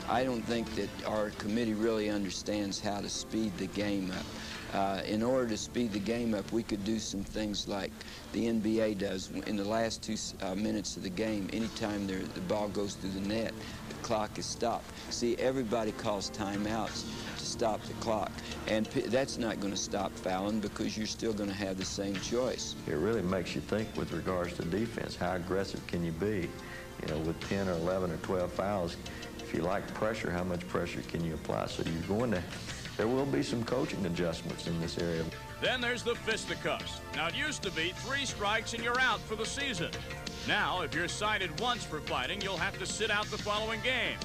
I don't think that our committee really understands how to speed the game up. In order to speed the game up, we could do some things like the NBA does. In the last 2 minutes of the game, anytime the ball goes through the net, the clock is stopped. See, everybody calls timeouts to stop the clock, and that's not going to stop fouling because you're still going to have the same choice. It really makes you think with regards to defense. How aggressive can you be? You know, with 10 or 11 or 12 fouls, if you like pressure, how much pressure can you apply? So you're going to, there will be some coaching adjustments in this area. Then there's the fisticuffs. Now, it used to be 3 strikes and you're out for the season. Now, if you're cited once for fighting, you'll have to sit out the following game.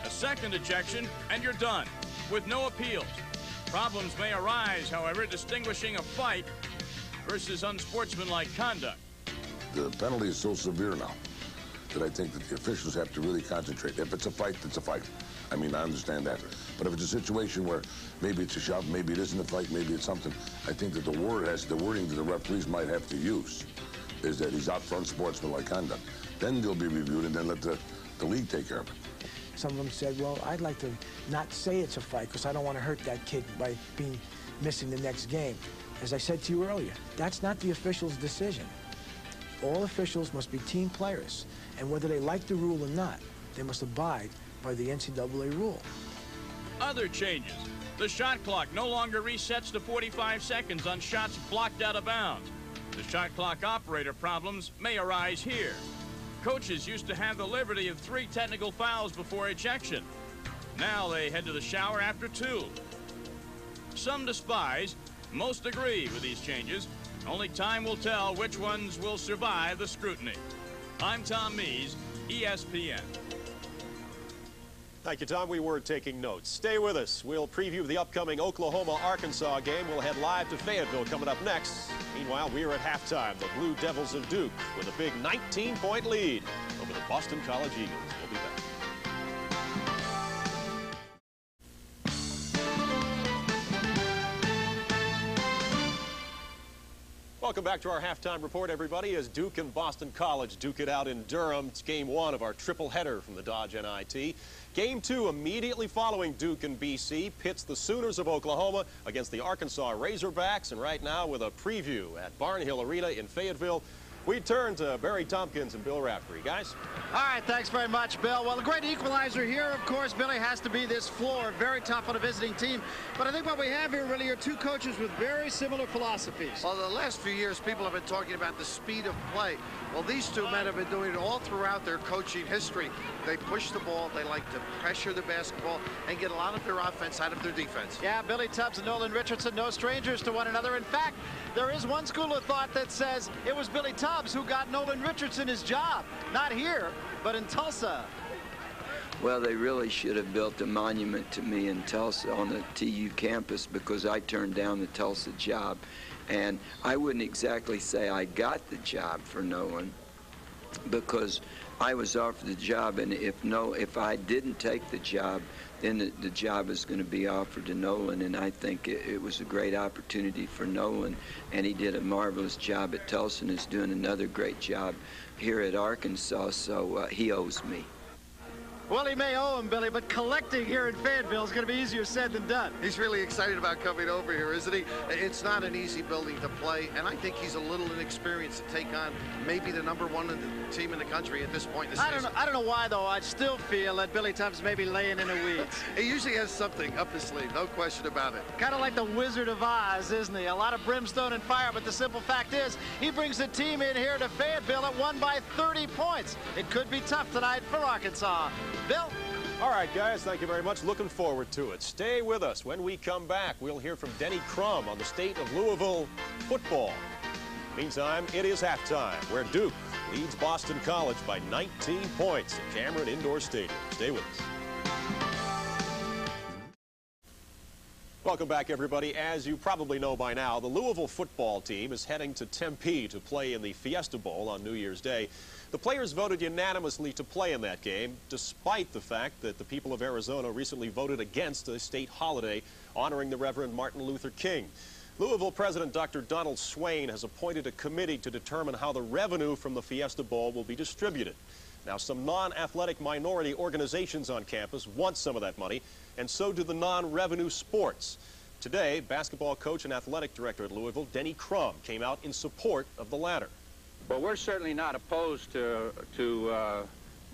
A second ejection, and you're done, with no appeals. Problems may arise, however, distinguishing a fight versus unsportsmanlike conduct. The penalty is so severe now that I think that the officials have to really concentrate. If it's a fight, it's a fight. I mean, I understand that. But if it's a situation where maybe it's a shove, maybe it isn't a fight, maybe it's something, I think that the wording that the referees might have to use is that he's out for unsportsmanlike conduct. Then they'll be reviewed and then let the league take care of it. Some of them said, well, I'd like to not say it's a fight because I don't want to hurt that kid by missing the next game. As I said to you earlier, that's not the official's decision. All officials must be team players, and whether they like the rule or not, they must abide by the NCAA rule. Other changes. The shot clock no longer resets to 45 seconds on shots blocked out of bounds. The shot clock operator problems may arise here. Coaches used to have the liberty of 3 technical fouls before ejection. Now they head to the shower after 2. Some despise, most agree with these changes. Only time will tell which ones will survive the scrutiny. I'm Tom Mees, ESPN. Thank you, Tom. We were taking notes. Stay with us. We'll preview the upcoming Oklahoma-Arkansas game. We'll head live to Fayetteville coming up next. Meanwhile, we're at halftime. The Blue Devils of Duke with a big 19-point lead over the Boston College Eagles. We'll be back. Welcome back to our halftime report, everybody, as Duke and Boston College duke it out in Durham. It's game 1 of our triple header from the Dodge NIT. Game 2, immediately following Duke and BC, pits the Sooners of Oklahoma against the Arkansas Razorbacks. And right now, with a preview at Barnhill Arena in Fayetteville, we turn to Barry Tompkins and Bill Raftery. Guys? All right, thanks very much, Bill. Well, the great equalizer here, of course, Billy, has to be this floor. Very tough on a visiting team. But I think what we have here really are 2 coaches with very similar philosophies. Well, the last few years, people have been talking about the speed of play. Well, these 2 men have been doing it all throughout their coaching history. They push the ball, they like to pressure the basketball, and get a lot of their offense out of their defense. Yeah, Billy Tubbs and Nolan Richardson, no strangers to one another. In fact, there is one school of thought that says it was Billy Tubbs who got Nolan Richardson his job. Not here, but in Tulsa. Well, they really should have built a monument to me in Tulsa on the TU campus because I turned down the Tulsa job. And I wouldn't exactly say I got the job for Nolan because I was offered the job, and if I didn't take the job, then the job is going to be offered to Nolan, and I think it was a great opportunity for Nolan, and he did a marvelous job at Tulsa and is doing another great job here at Arkansas, so he owes me. Well, he may owe him, Billy, but collecting here in Fayetteville is going to be easier said than done. He's really excited about coming over here, isn't he? It's not an easy building to play, and I think he's a little inexperienced to take on maybe the #1 team in the country at this point in the season. I don't know why, though. I still feel that Billy Tubbs may be laying in the weeds. He usually has something up his sleeve, no question about it. Kind of like the Wizard of Oz, isn't he? A lot of brimstone and fire, but the simple fact is he brings the team in here to Fayetteville at 1 by 30 points. It could be tough tonight for Arkansas. Bill? All right, guys, thank you very much. Looking forward to it. Stay with us. When we come back, we'll hear from Denny Crum on the state of Louisville football. Meantime, it is halftime, where Duke leads Boston College by 19 points at Cameron Indoor Stadium. Stay with us. Welcome back, everybody. As you probably know by now, the Louisville football team is heading to Tempe to play in the Fiesta Bowl on New Year's Day. The players voted unanimously to play in that game, despite the fact that the people of Arizona recently voted against a state holiday honoring the Reverend Martin Luther King. Louisville President Dr. Donald Swain has appointed a committee to determine how the revenue from the Fiesta Bowl will be distributed. Now, some non-athletic minority organizations on campus want some of that money, and so do the non-revenue sports. Today, basketball coach and athletic director at Louisville, Denny Crum, came out in support of the latter. Well, we're certainly not opposed to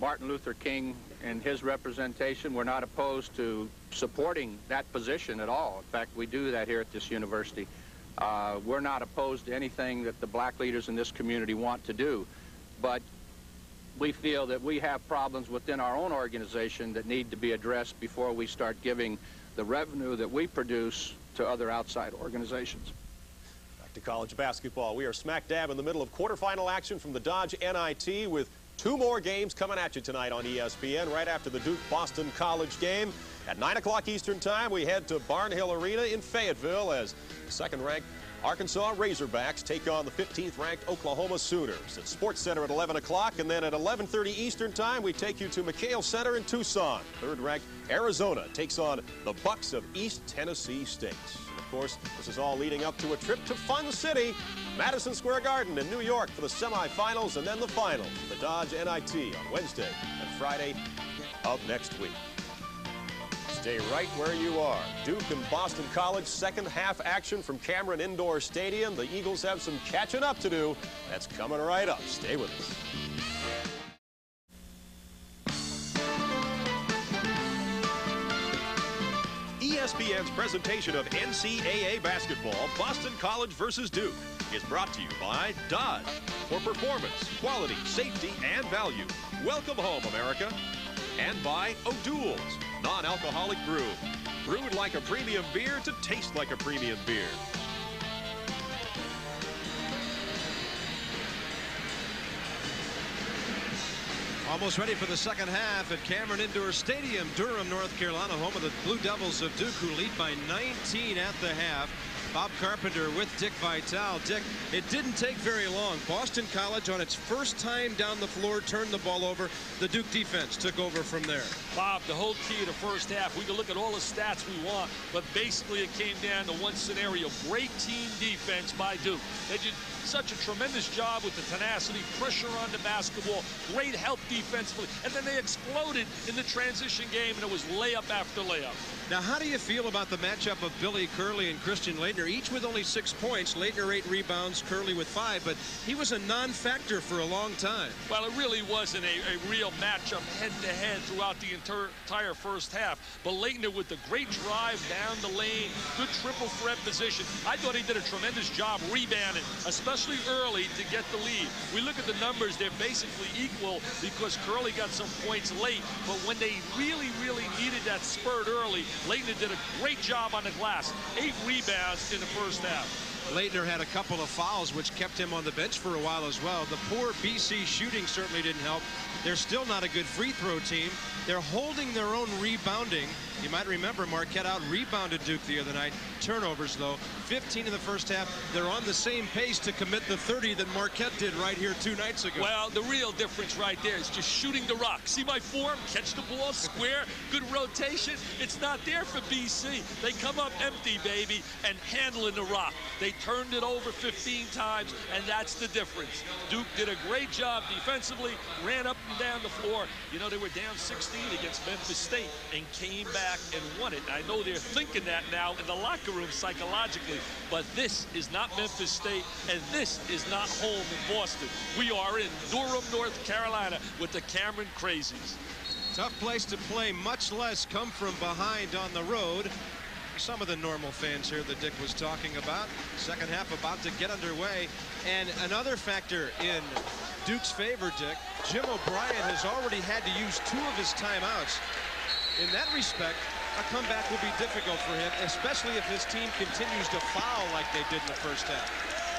Martin Luther King and his representation. We're not opposed to supporting that position at all. In fact, we do that here at this university. We're not opposed to anything that the black leaders in this community want to do. But we feel that we have problems within our own organization that need to be addressed before we start giving the revenue that we produce to other outside organizations. Back to college basketball. We are smack dab in the middle of quarterfinal action from the Dodge NIT with 2 more games coming at you tonight on ESPN right after the Duke-Boston College game. At 9 o'clock Eastern Time, we head to Barnhill Arena in Fayetteville as the second-ranked Arkansas Razorbacks take on the 15th-ranked Oklahoma Sooners. At Sports Center at 11 o'clock, and then at 11:30 Eastern Time, we take you to McHale Center in Tucson. Third-ranked Arizona takes on the Bucks of East Tennessee State. And of course, this is all leading up to a trip to Fun City, Madison Square Garden in New York for the semifinals and then the final. The Dodge NIT on Wednesday and Friday of next week. Stay right where you are. Duke and Boston College second half action from Cameron Indoor Stadium. The Eagles have some catching up to do. That's coming right up. Stay with us. ESPN's presentation of NCAA basketball, Boston College versus Duke, is brought to you by Dodge. For performance, quality, safety, and value. Welcome home, America. And by O'Doul's non-alcoholic brew. Brewed like a premium beer to taste like a premium beer. Almost ready for the second half at Cameron Indoor Stadium, Durham, North Carolina, home of the Blue Devils of Duke, who lead by 19 at the half. Bob Carpenter with Dick Vitale. Dick, it didn't take very long. Boston College, on its first time down the floor, turned the ball over. The Duke defense took over from there. Bob, the whole key of the first half, we can look at all the stats we want, but basically it came down to one scenario. Great team defense by Duke. They did such a tremendous job with the tenacity, pressure on the basketball, great help defensively, and then they exploded in the transition game, and it was layup after layup. Now, how do you feel about the matchup of Billy Curley and Christian Laettner, each with only 6 points? Laettner 8 rebounds, Curley with 5, but he was a non-factor for a long time. Well, it really wasn't a real matchup head-to-head throughout the entire first half. But Laettner with the great drive down the lane, good triple threat position. I thought he did a tremendous job rebounding, especially early to get the lead. We look at the numbers, they're basically equal because Curley got some points late, but when they really needed that spurt early, Laettner did a great job on the glass. 8 rebounds in the first half. Laettner had a couple of fouls, which kept him on the bench for a while as well. The poor BC shooting certainly didn't help. They're still not a good free throw team. They're holding their own rebounding. You might remember Marquette out-rebounded Duke the other night. Turnovers, though. 15 in the first half. They're on the same pace to commit the 30 that Marquette did right here 2 nights ago. Well, the real difference right there is just shooting the rock. See my form? Catch the ball square, good rotation. It's not there for BC. They come up empty, baby, and handling the rock. They turned it over 15 times, and that's the difference. Duke did a great job defensively, ran up and down the floor. You know, they were down 16 against Memphis State and came back and won it. I know they're thinking that now in the locker room psychologically, but this is not Memphis State, and this is not home in Boston. We are in Durham, North Carolina with the Cameron Crazies. Tough place to play, much less come from behind on the road. Some of the normal fans here that Dick was talking about. Second half about to get underway. And another factor in Duke's favor, Dick, Jim O'Brien has already had to use 2 of his timeouts. In that respect, a comeback will be difficult for him, especially if his team continues to foul like they did in the first half.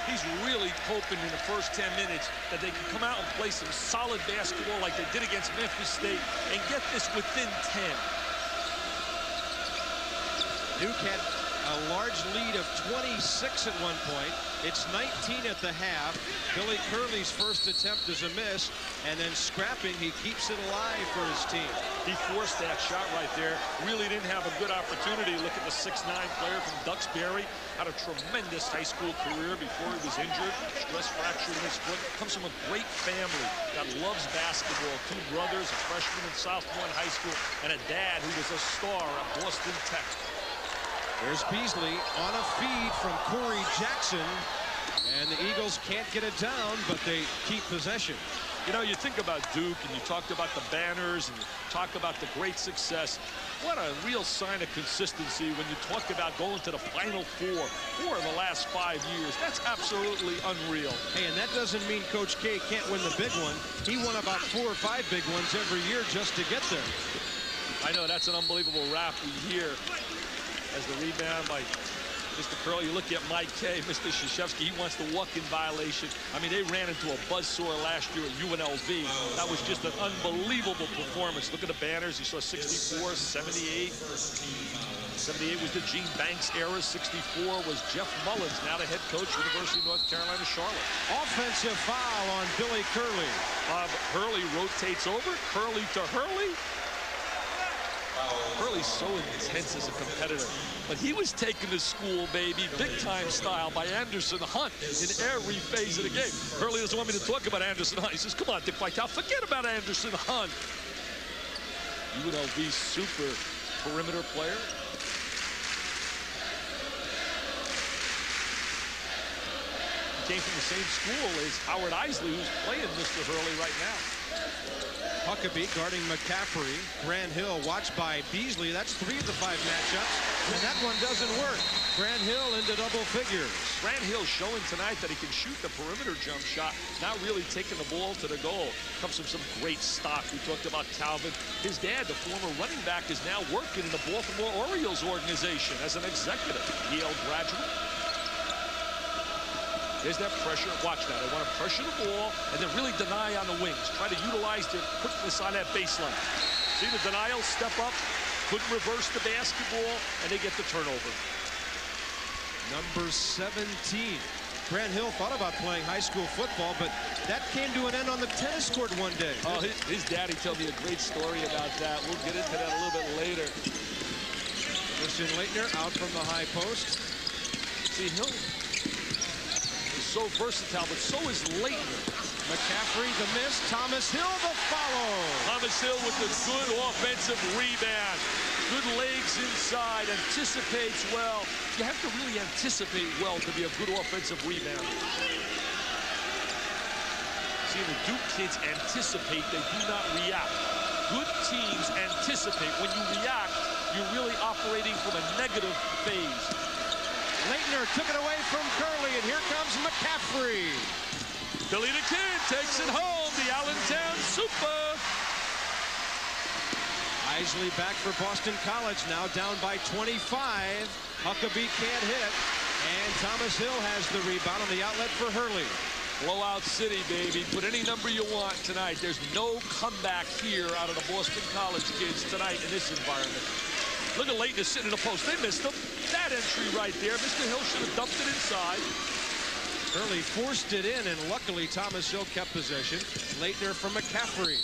He's really hoping in the first 10 minutes that they can come out and play some solid basketball like they did against Memphis State and get this within 10. Duke had a large lead of 26 at one point. It's 19 at the half. Billy Curley's first attempt is a miss, and then scrapping, he keeps it alive for his team. He forced that shot right there. Really didn't have a good opportunity. Look at the 6'9" player from Duxbury. Had a tremendous high school career before he was injured. Stress fracture in his foot. Comes from a great family that loves basketball. 2 brothers, a freshman and sophomore in high school, and a dad who was a star at Boston Tech. There's Beasley on a feed from Corey Jackson, and the Eagles can't get it down, but they keep possession. You know, you think about Duke, and you talked about the banners, and you talk about the great success. What a real sign of consistency when you talk about going to the Final Four of the last 5 years. That's absolutely unreal. Hey, and that doesn't mean Coach K can't win the big one. He won about 4 or 5 big ones every year just to get there. I know, that's an unbelievable rap we hear as the rebound by Mr. Curl. You look at Mike K, Mr. Krzyzewski, he wants the walk-in violation. I mean, they ran into a buzzsaw last year at UNLV. That was just an unbelievable performance. Look at the banners. You saw 64, 78. 78 was the Gene Banks era. 64 was Jeff Mullins, now the head coach, University of North Carolina, Charlotte. Offensive foul on Billy Curley. Bob Hurley rotates over. Curley to Hurley. Hurley's so intense as a competitor, but he was taken to school, baby, big-time style by Anderson Hunt in every phase of the game. Hurley doesn't want me to talk about Anderson Hunt. He says, come on, Dick Vitale, forget about Anderson Hunt. UNLV super perimeter player. He came from the same school as Howard Isley, who's playing Mr. Hurley right now. Huckabee guarding McCaffrey. Grant Hill watched by Beasley. That's 3 of the 5 matchups, and that one doesn't work. Grant Hill into double figures. Grant Hill showing tonight that he can shoot the perimeter jump shot, not really taking the ball to the goal. Comes from some great stock. We talked about Calvin. His dad, the former running back, is now working in the Baltimore Orioles organization as an executive. Yale graduate. There's that pressure. Watch that. They want to pressure the ball and then really deny on the wings. Try to utilize their quickness on that baseline. See the denial, step up, couldn't reverse the basketball, and they get the turnover. Number 17. Grant Hill thought about playing high school football, but that came to an end on the tennis court one day. Oh, his daddy told me a great story about that. We'll get into that a little bit later. Christian Laettner out from the high post. See, Hill so versatile, but so is Laettner. McCaffrey the miss, Thomas Hill the follow. Thomas Hill with the good offensive rebound. Good legs inside, anticipates well. You have to really anticipate well to be a good offensive rebounder. See, the Duke kids anticipate, they do not react. Good teams anticipate. When you react, you're really operating from a negative phase. Laettner took it away from Curley, and here comes McCaffrey. Billy the Kid takes it home, the Allentown Super. Isley back for Boston College, now down by 25. Huckabee can't hit, and Thomas Hill has the rebound on the outlet for Hurley. Blowout city, baby. Put any number you want tonight. There's no comeback here out of the Boston College kids tonight in this environment. Look at Laettner sitting in the post. They missed him. That entry right there. Mr. Hill should have dumped it inside. Hurley forced it in, and luckily Thomas Hill kept possession. Laettner from McCaffrey.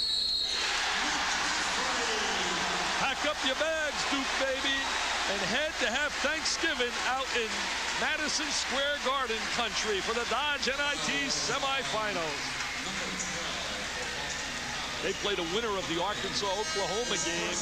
Pack up your bags, Duke, baby, and head to have Thanksgiving out in Madison Square Garden country for the Dodge NIT semifinals. They play the winner of the Arkansas-Oklahoma game.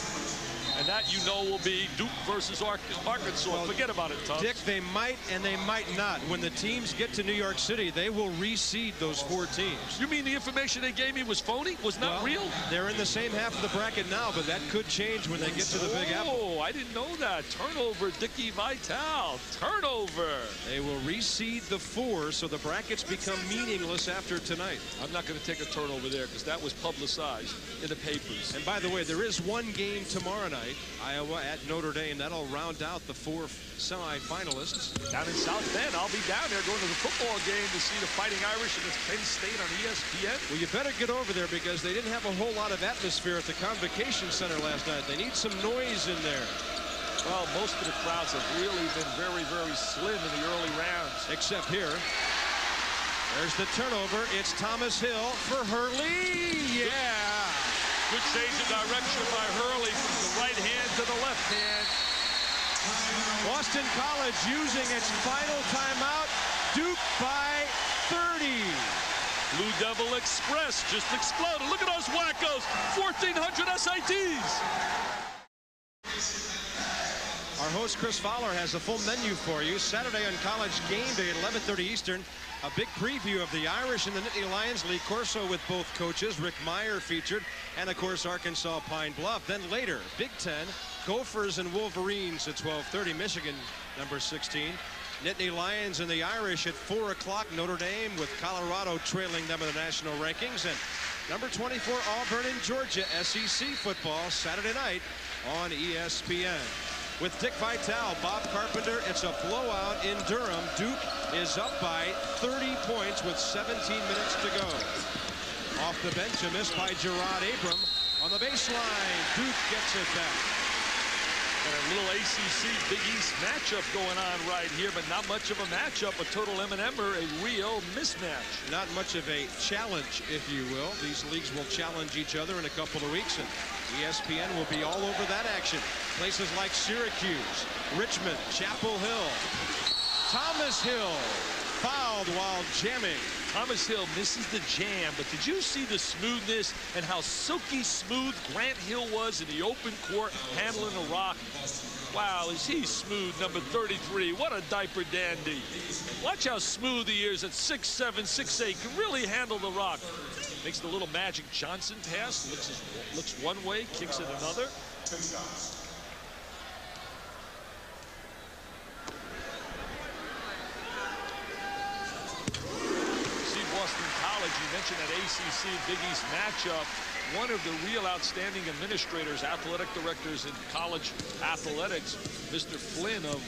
And that, you know, will be Duke versus Arkansas. Well, forget about it, Tubbs. Dick, they might and they might not. When the teams get to New York City, they will reseed those 4 teams. You mean the information they gave me was phony? Was not real? They're in the same half of the bracket now, but that could change when they get to the Big Apple. Oh, I didn't know that. Turnover, Dickie Vitale. Turnover. They will reseed the 4, so the brackets become meaningless after tonight. I'm not going to take a turnover there because that was publicized in the papers. And by the way, there is one game tomorrow night. Iowa at Notre Dame. That'll round out the 4 semifinalists. Down in South Bend, I'll be down there going to the football game to see the Fighting Irish against Penn State on ESPN. Well, you better get over there because they didn't have a whole lot of atmosphere at the Convocation Center last night. They need some noise in there. Well, most of the crowds have really been very, very slim in the early rounds. Except here. There's the turnover. It's Thomas Hill for Hurley. Yeah. Good change of direction by Hurley from the right hand to the left hand. Boston College using its final timeout. Duke by 30. Blue Devil Express just exploded. Look at those wackos. 1,400 SATs. Our host, Chris Fowler, has a full menu for you. Saturday on College Game Day at 11:30 Eastern. A big preview of the Irish and the Nittany Lions League Corso with both coaches. Rick Meyer featured. And, of course, Arkansas Pine Bluff. Then later, Big Ten, Gophers and Wolverines at 12:30. Michigan, number 16. Nittany Lions and the Irish at 4 o'clock. Notre Dame with Colorado trailing them in the national rankings. And number 24, Auburn and Georgia, SEC football, Saturday night on ESPN. With Dick Vitale, Bob Carpenter, it's a blowout in Durham. Duke is up by 30 points with 17 minutes to go. Off the bench, a miss by Gerard Abram. On the baseline, Duke gets it back. And a little ACC Big East matchup going on right here, but not much of a matchup. A total M&M'er, a real mismatch. Not much of a challenge, if you will. These leagues will challenge each other in a couple of weeks, and ESPN will be all over that action. Places like Syracuse, Richmond, Chapel Hill. Thomas Hill fouled while jamming. Thomas Hill misses the jam, but did you see the smoothness and how silky smooth Grant Hill was in the open court handling the rock? Wow, is he smooth, number 33. What a diaper dandy. Watch how smooth he is at 6'7", 6'8". Can really handle the rock. Makes the little Magic Johnson pass. Looks one way, kicks it another. Boston College, you mentioned that ACC Big East matchup. One of the real outstanding administrators, athletic directors in college athletics, Mr. Flynn of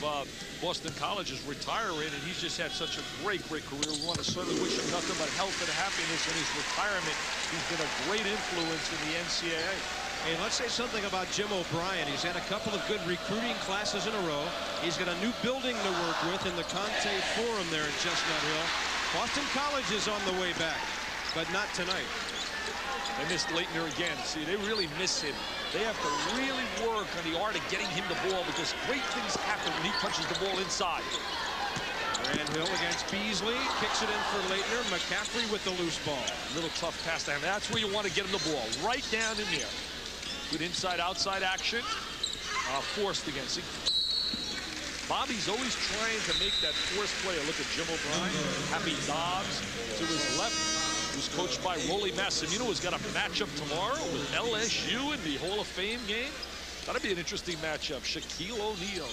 Boston College, is retiring, and he's just had such a great career. We want to certainly wish him nothing but health and happiness in his retirement. He's been a great influence in the NCAA. Hey, let's say something about Jim O'Brien. He's had a couple of good recruiting classes in a row. He's got a new building to work with in the Conte Forum there in Chestnut Hill. Boston College is on the way back, but not tonight. They missed Leitner again. See, they really miss him. They have to really work on the art of getting him the ball, because great things happen when he touches the ball inside. Grant Hill against Beasley. Kicks it in for Leitner. McCaffrey with the loose ball. Little tough pass down. That's where you want to get him the ball, right down in there. Good inside-outside action. Forced against him. Bobby's always trying to make that force player. Look at Jim O'Brien. Happy Dobbs to his left, who's coached by Rolly Massimino, who's got a matchup tomorrow with LSU in the Hall of Fame game. That'll be an interesting matchup. Shaquille O'Neal.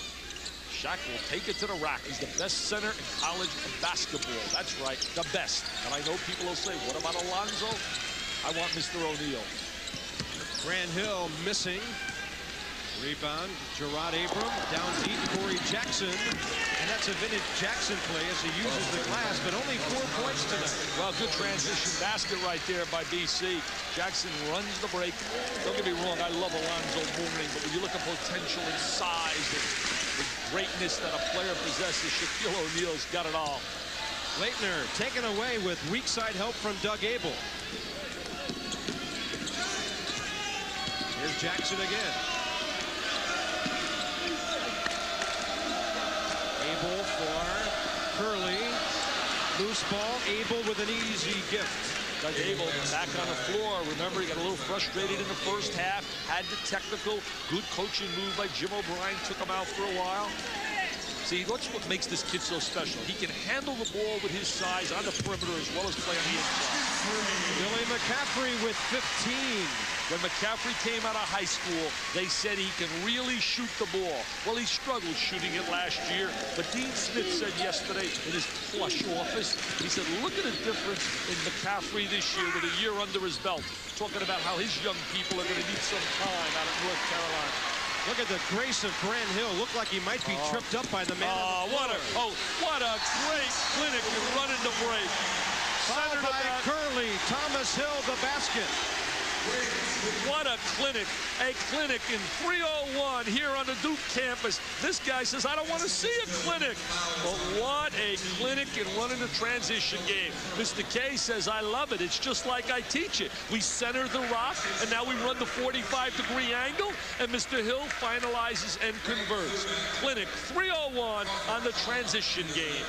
Shaq will take it to the rack. He's the best center in college basketball. That's right, the best. And I know people will say, what about Alonzo? I want Mr. O'Neal. Grant Hill missing. Rebound, Gerard Abram, down deep, Corey Jackson. And that's a vintage Jackson play as he uses the glass, but only 4 points tonight. Well, good transition basket right there by BC. Jackson runs the break. Don't get me wrong, I love Alonzo Mourning, but when you look at potential and size and the greatness that a player possesses, Shaquille O'Neal's got it all. Leitner taken away with weak side help from Doug Abel. Here's Jackson again. Abel for Curley. Loose ball. Abel with an easy gift. Doug Abel back on the floor. Remember, he got a little frustrated in the first half. Had the technical. Good coaching move by Jim O'Brien. Took him out for a while. See, that's what makes this kid so special. He can handle the ball with his size on the perimeter as well as play on the inside. Billy McCaffrey with 15. When McCaffrey came out of high school, they said he can really shoot the ball. Well, he struggled shooting it last year, but Dean Smith said yesterday in his plush office, he said, look at the difference in McCaffrey this year with a year under his belt. Talking about how his young people are going to need some time out of North Carolina. Look at the grace of Grant Hill. Looked like he might be tripped up by the man. What a great clinic and running the break. Fouled by Curley. Thomas Hill the basket. What a clinic in 301 here on the Duke campus. This guy says, I don't want to see a clinic. But what a clinic in running the transition game. Mr. K says, I love it. It's just like I teach it. We center the rock, and now we run the 45-degree angle, and Mr. Hill finalizes and converts. Clinic 301 on the transition game.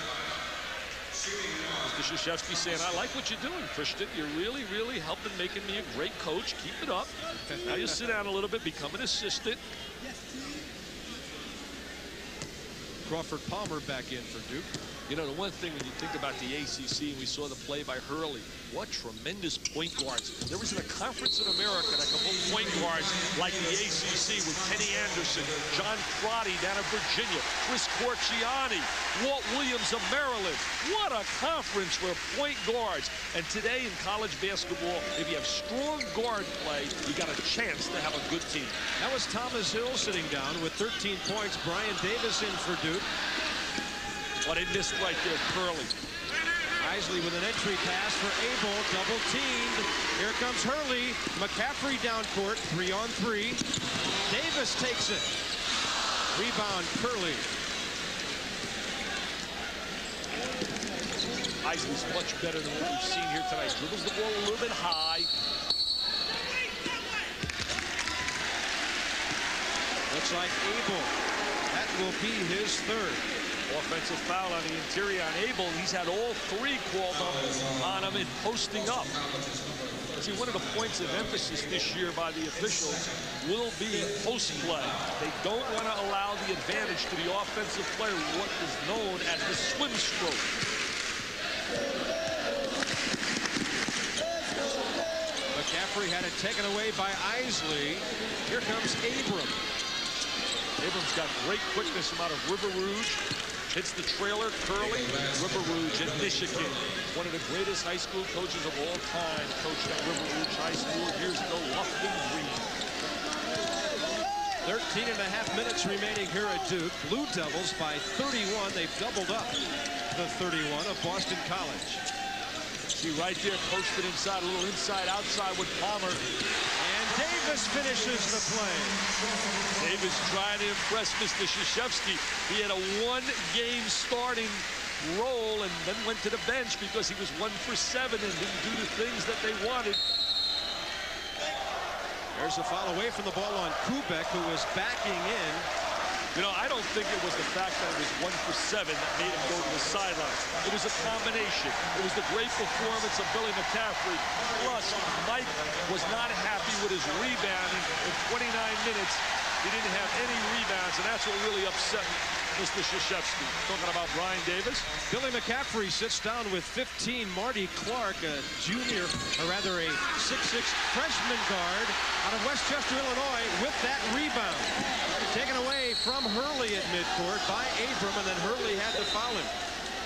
Mr. Krzyzewski saying, I like what you're doing, Christian. You're really, really helping making me a great coach. Keep it up. Now you sit down a little bit, become an assistant. Crawford Palmer back in for Duke. You know, the one thing when you think about the ACC, and we saw the play by Hurley, what tremendous point guards. There isn't a conference in America that can hold point guards like the ACC with Kenny Anderson, John Crotty down in Virginia, Chris Corciani, Walt Williams of Maryland. What a conference for point guards. And today in college basketball, if you have strong guard play, you got a chance to have a good team. That was Thomas Hill sitting down with 13 points. Brian Davis in for Duke. What they missed right there, Curley. Isley with an entry pass for Abel, double teamed. Here comes Hurley. McCaffrey down court, 3-on-3. Davis takes it. Rebound, Curley. Isley's much better than what we've seen here tonight. Dribbles the ball a little bit high. Looks like Abel. That will be his third. Offensive foul on the interior on Abel. He's had all three called on him in posting up. See, one of the points of emphasis this year by the officials will be post play. They don't want to allow the advantage to the offensive player, what is known as the swim stroke. McCaffrey had it taken away by Isley. Here comes Abram. Abram's got great quickness out of River Rouge. Hits the trailer, Curley, River Rouge in Michigan. One of the greatest high school coaches of all time. Coached at River Rouge High School years ago, Lufkin Green. 13 and a half minutes remaining here at Duke. Blue Devils by 31. They've doubled up the 31 of Boston College. See right there, posted inside, a little inside-outside with Palmer. And Davis finishes the play. Davis trying to impress Mr. Krzyzewski. He had a one-game starting role and then went to the bench because he was 1 for 7 and didn't do the things that they wanted. There's a foul away from the ball on Kubek, who was backing in. You know, I don't think it was the fact that it was 1 for 7 that made him go to the sidelines. It was a combination. It was the great performance of Billy McCaffrey. Plus, Mike was not happy with his rebounding. In 29 minutes, he didn't have any rebounds, and that's what really upset Mr. Krzyzewski. Talking about Brian Davis. Billy McCaffrey sits down with 15. Marty Clark, a junior, or rather a 6'6" freshman guard out of Westchester, Illinois, with that rebound. Taken away from Hurley at midcourt by Abram, and then Hurley had to foul him.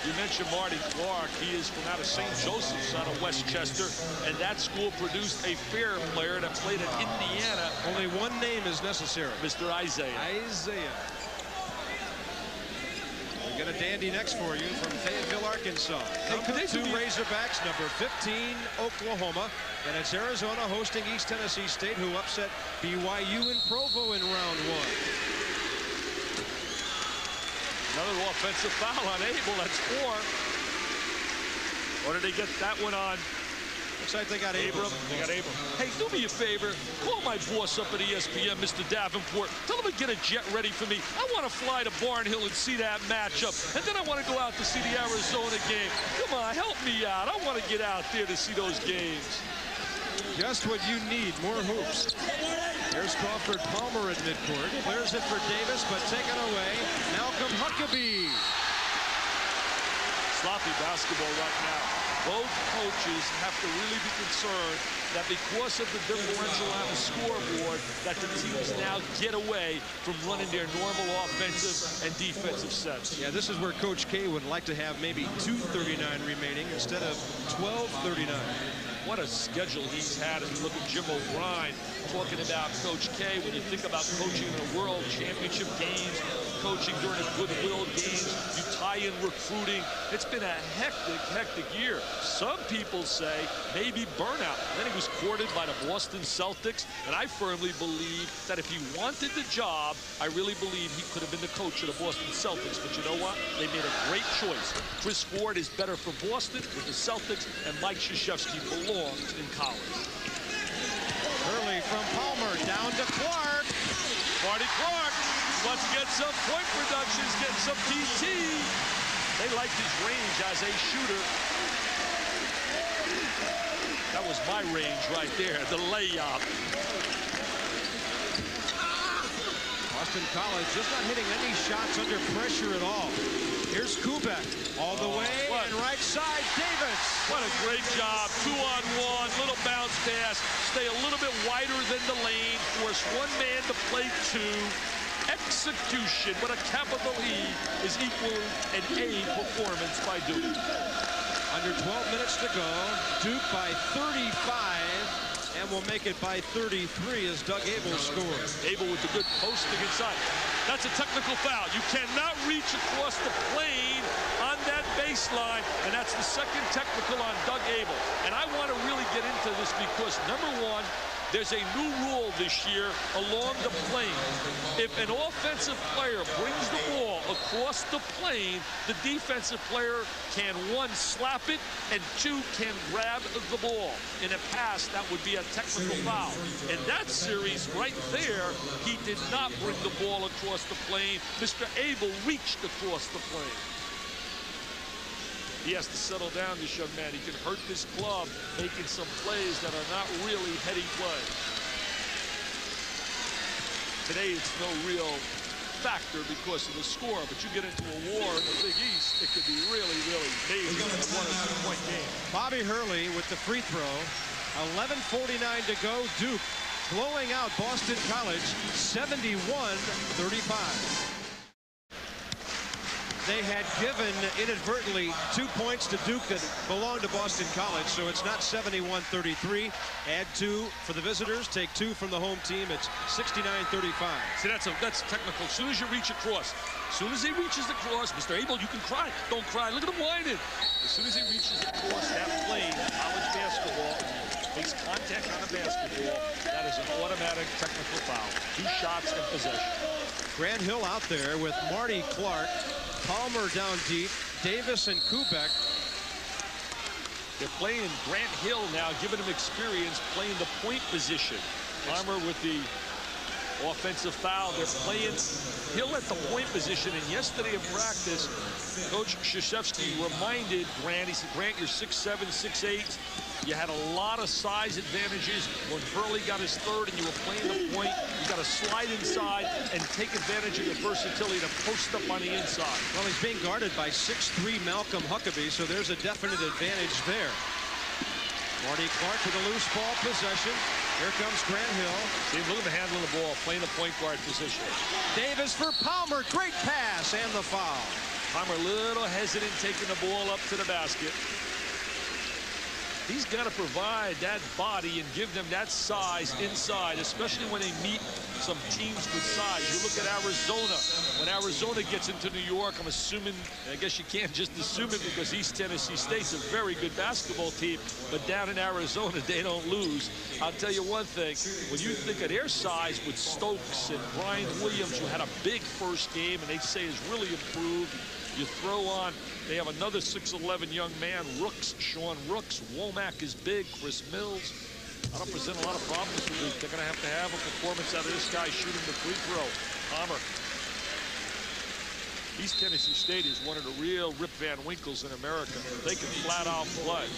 You mentioned Marty Clark. He is from out of St. Joseph's out of Westchester, and that school produced a fair player that played at Indiana. Only one name is necessary. Mr. Isaiah. Isaiah. We got a dandy next for you from Fayetteville, Arkansas. Number 2 Razorbacks, number 15 Oklahoma, and it's Arizona hosting East Tennessee State, who upset BYU in Provo in round 1. Another offensive foul on Abel. That's 4. Or did they get that one on? Looks like they got Abram. They got Abram. Hey, do me a favor. Call my boss up at ESPN, Mr. Davenport. Tell him to get a jet ready for me. I want to fly to Barnhill and see that matchup. And then I want to go out to see the Arizona game. Come on, help me out. I want to get out there to see those games. Just what you need, more hoops. Here's Crawford Palmer at midcourt. Clears it for Davis, but taken away. Malcolm Huckabee. Sloppy basketball right now. Both coaches have to really be concerned that because of the differential on the scoreboard, that the teams now get away from running their normal offensive and defensive sets. Yeah, this is where Coach K would like to have maybe 2:39 remaining instead of 12:39. what a schedule he's had. If you look at Jim O'Brien talking about Coach K, when you think about coaching in the World Championship games, coaching during the Goodwill games, you tie in recruiting. It's been a hectic year. Some people say maybe burnout. Then he was courted by the Boston Celtics, and I firmly believe that if he wanted the job, I really believe he could have been the coach of the Boston Celtics. But you know what? They made a great choice. Chris Ford is better for Boston with the Celtics, and Mike Krzyzewski belongs in college. Hurley from Palmer down to Clark. Marty Clark wants to get some point productions, getting some PT. They liked his range as a shooter. That was my range right there, the layup. Boston College just not hitting any shots under pressure at all. Here's Kubek all the way, and right side, Davis. What a great job. 2-on-1, little bounce pass. Stay a little bit wider than the lane. Force one man to play two. Execution, with a capital E, is equal an A performance by Duke. Under 12 minutes to go. Duke by 35. And will make it by 33 as Doug Abel scores. Abel with the good posting inside. That's a technical foul. You cannot reach across the plane on that baseline, and that's the second technical on Doug Abel. And I want to really get into this because, number one, there's a new rule this year along the plane. If an offensive player brings the ball across the plane, the defensive player can, one, slap it, and two, can grab the ball. In a pass, that would be a technical foul. In that series right there, he did not bring the ball across the plane. Mr. Abel reached across the plane. He has to settle down, this young man. He can hurt this club making some plays that are not really heady plays. Today, it's no real factor because of the score, but you get into a war in the Big East, it could be really, really amazing in a 1 or 2 point game. Bobby Hurley with the free throw. 11:49 to go. Duke blowing out Boston College 71-35. They had given inadvertently 2 points to Duke that belonged to Boston College, so it's not 71-33. Add 2 for the visitors, take 2 from the home team. It's 69-35. See, that's technical. As soon as you reach across, as soon as he reaches across, Mr. Abel, you can cry. Don't cry. Look at him whining. As soon as he reaches across that plane, college basketball, makes contact on a basketball, that is an automatic technical foul. 2 shots and possession. Grant Hill out there with Marty Clark. Palmer down deep, Davis and Kubek. They're playing Grant Hill now, giving him experience playing the point position. Palmer with the offensive foul. They're playing Hill at the point position, and yesterday in practice, Coach Krzyzewski reminded Grant, he said, Grant, you're 6'7", 6'8". You had a lot of size advantages when Hurley got his third and you were playing the point. You got to slide inside and take advantage of your versatility to post up on the inside. Well, he's being guarded by 6'3" Malcolm Huckabee, so there's a definite advantage there. Marty Clark with a loose ball possession. Here comes Grant Hill. See, look at the handle of the ball, playing the point guard position. Davis for Palmer, great pass, and the foul. Palmer a little hesitant taking the ball up to the basket. He's got to provide that body and give them that size inside, especially when they meet some teams with size. You look at Arizona. When Arizona gets into New York, I'm assuming, I guess you can't just assume it because East Tennessee State's a very good basketball team, but down in Arizona, they don't lose. I'll tell you one thing, when you think of their size with Stokes and Brian Williams, who had a big first game and they say has really improved, you throw on, they have another 6'11" young man, Rooks, Sean Rooks. Womack is big, Chris Mills. I don't present a lot of problems for Duke. They're going to have a performance out of this guy shooting the free throw. Palmer. East Tennessee State is one of the real Rip Van Winkles in America. They can flat out play.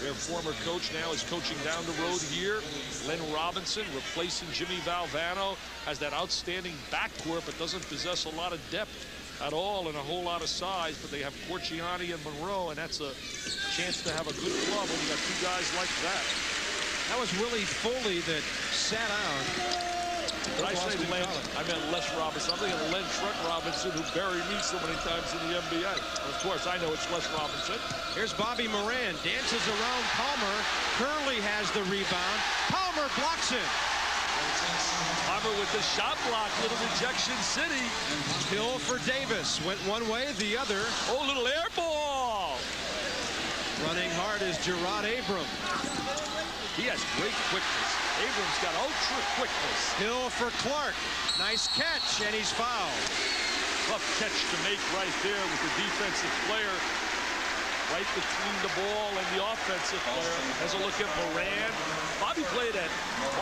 Their former coach now is coaching down the road here. Len Robinson replacing Jimmy Valvano. Has that outstanding backcourt but doesn't possess a lot of depth at all and a whole lot of size, but they have Corciani and Monroe, and that's a chance to have a good club when you got 2 guys like that. That was Willie Foley that sat out. Did I say Len? I meant Les Robinson. I'm thinking of Len Trent Robinson, who buried me so many times in the NBA. Of course, I know it's Les Robinson. Here's Bobby Moran, dances around Palmer. Curley has the rebound. Palmer blocks it. Palmer with the shot block, little rejection city. Hill for Davis, went one way, the other. Oh, little air ball. Running hard is Gerard Abram. He has great quickness. Abram's got ultra quickness. Hill for Clark. Nice catch, and he's fouled. Tough catch to make right there with the defensive player right between the ball and the offensive player. As a look at Moran. Bobby played at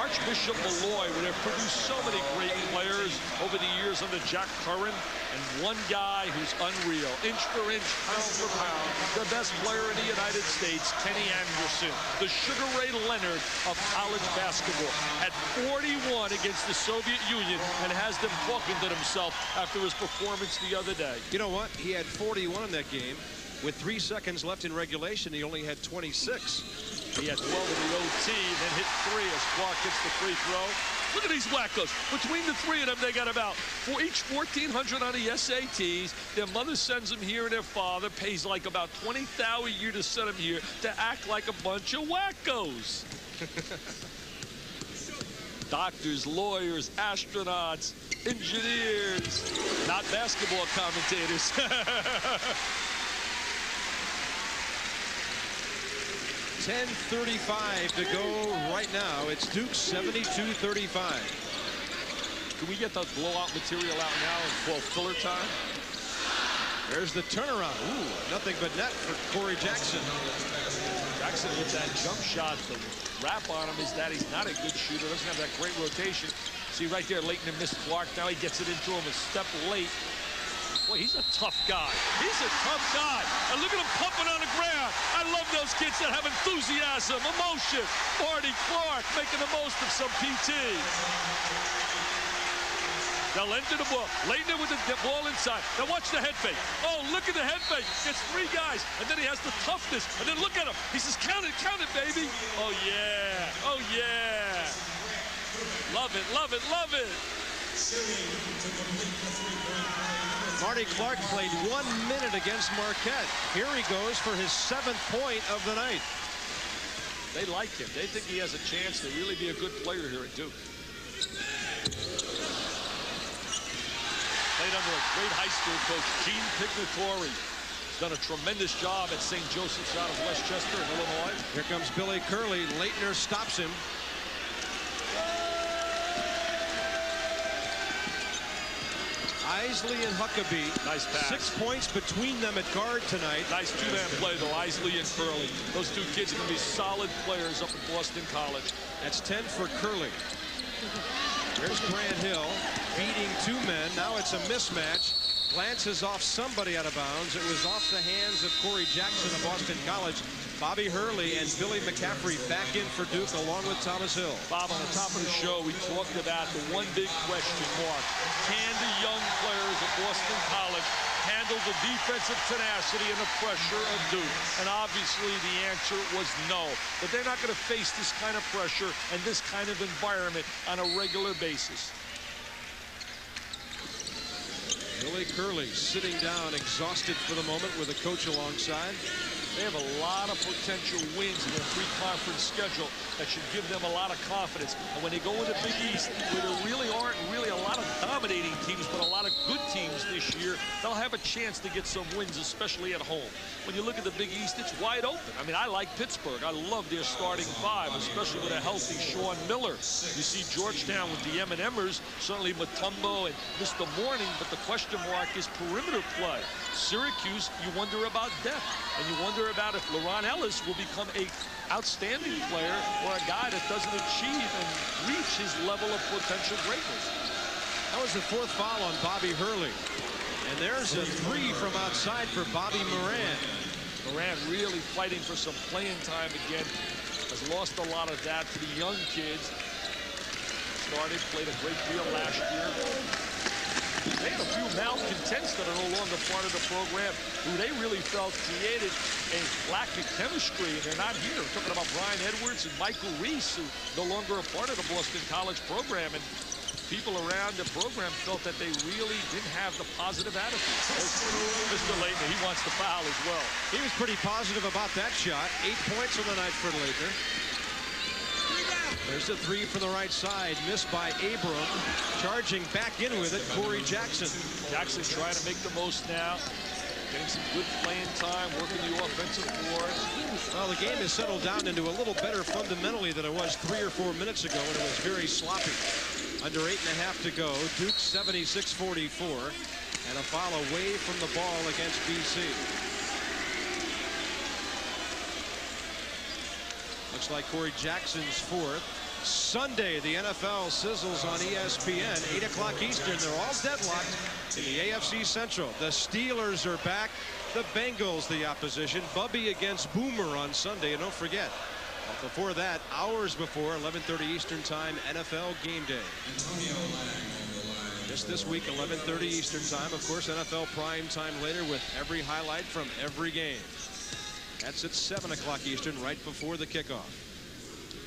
Archbishop Malloy, where they've produced so many great players over the years under Jack Curran. And one guy who's unreal, inch for inch, pound for pound, the best player in the United States, Kenny Anderson, the Sugar Ray Leonard of college basketball, had 41 against the Soviet Union and has them talking to themselves after his performance the other day. You know what? He had 41 in that game. With 3 seconds left in regulation, he only had 26. He had 12 in the OT, then hit 3 as Clark gets the free throw. Look at these wackos. Between the 3 of them, they got about each 1,400 on the SATs. Their mother sends them here, and their father pays like about $20,000 a year to send them here to act like a bunch of wackos. Doctors, lawyers, astronauts, engineers, not basketball commentators. 10:35 to go right now. It's Duke 72-35. Can we get the blowout material out now and call filler time? There's the turnaround. Ooh, nothing but net for Corey Jackson. Jackson with that jump shot. The rap on him is that he's not a good shooter. Doesn't have that great rotation. See right there, Leighton missed Clark. Now he gets it into him a step late. Boy, he's a tough guy. He's a tough guy. And look at him pumping on the ground. I love those kids that have enthusiasm, emotion. Marty Clark making the most of some PT. Now Leighton to the ball. Leighton with the ball inside. Now watch the head fake. Oh, look at the head fake. Gets 3 guys. And then he has the toughness. And then look at him. He says, count it, baby. Oh, yeah. Oh, yeah. Love it, love it, love it. Marty Clark played 1 minute against Marquette. Here he goes for his 7th point of the night. They like him. They think he has a chance to really be a good player here at Duke. Played under a great high school coach, Gene Pignatore. He's done a tremendous job at St. Joseph's out of Westchester in Illinois. Here comes Billy Curley. Leitner stops him. Isley and Huckabee. Nice pass. 6 points between them at guard tonight. Nice 2-man play, though, Isley and Curley. Those 2 kids are going to be solid players up at Boston College. That's 10 for Curley. There's Grant Hill beating 2 men. Now it's a mismatch. Glances off somebody out of bounds. It was off the hands of Corey Jackson of Boston College. Bobby Hurley and Billy McCaffrey back in for Duke along with Thomas Hill. Bob, on the top of the show, we talked about the one big question mark. Can the young players of Boston College handle the defensive tenacity and the pressure of Duke? And obviously the answer was no. But they're not going to face this kind of pressure and this kind of environment on a regular basis. Billy Curley sitting down, exhausted for the moment with a coach alongside. They have a lot of potential wins in their pre-conference schedule that should give them a lot of confidence. And when they go into Big East, where there really aren't a lot of dominating teams, but a lot of good teams this year, they'll have a chance to get some wins, especially at home. When you look at the Big East, it's wide open. I mean, I like Pittsburgh. I love their starting 5, especially with a healthy Sean Miller. You see Georgetown with the M&Mers, certainly Mutombo and Mr. Mourning, but the question mark is perimeter play. Syracuse, you wonder about depth, and you wonder about if LaRon Ellis will become a outstanding player or a guy that doesn't achieve and reach his level of potential greatness. That was the 4th foul on Bobby Hurley. And there's a 3 from outside for Bobby Moran. Moran really fighting for some playing time again. Has lost a lot of that to the young kids. Played a great deal last year. They had a few malcontents that are no longer part of the program who they really felt created a lack of chemistry, and they're not here. We're talking about Brian Edwards and Michael Reese, who no longer are part of the Boston College program. And people around the program felt that they really didn't have the positive attitude. Mr. Leitner, he wants to foul as well. He was pretty positive about that shot. 8 points on the night for Leitner. There's a three from the right side, missed by Abram. Charging back in with it, Corey Jackson. Jackson trying to make the most now. Getting some good playing time, working the offensive board. Well, the game has settled down into a little better fundamentally than it was 3 or 4 minutes ago when it was very sloppy. Under 8.5 to go. Duke 76-44. And a foul away from the ball against BC. Looks like Corey Jackson's fourth. Sunday, the NFL sizzles on ESPN, 8 o'clock Eastern. They're all deadlocked in the AFC Central. The Steelers are back. The Bengals, the opposition. Bubby against Boomer on Sunday. And don't forget, before that, hours before, 11:30 Eastern Time, NFL Game Day. Just this week, 11:30 Eastern Time. Of course, NFL prime time later with every highlight from every game. That's at 7 o'clock Eastern, right before the kickoff.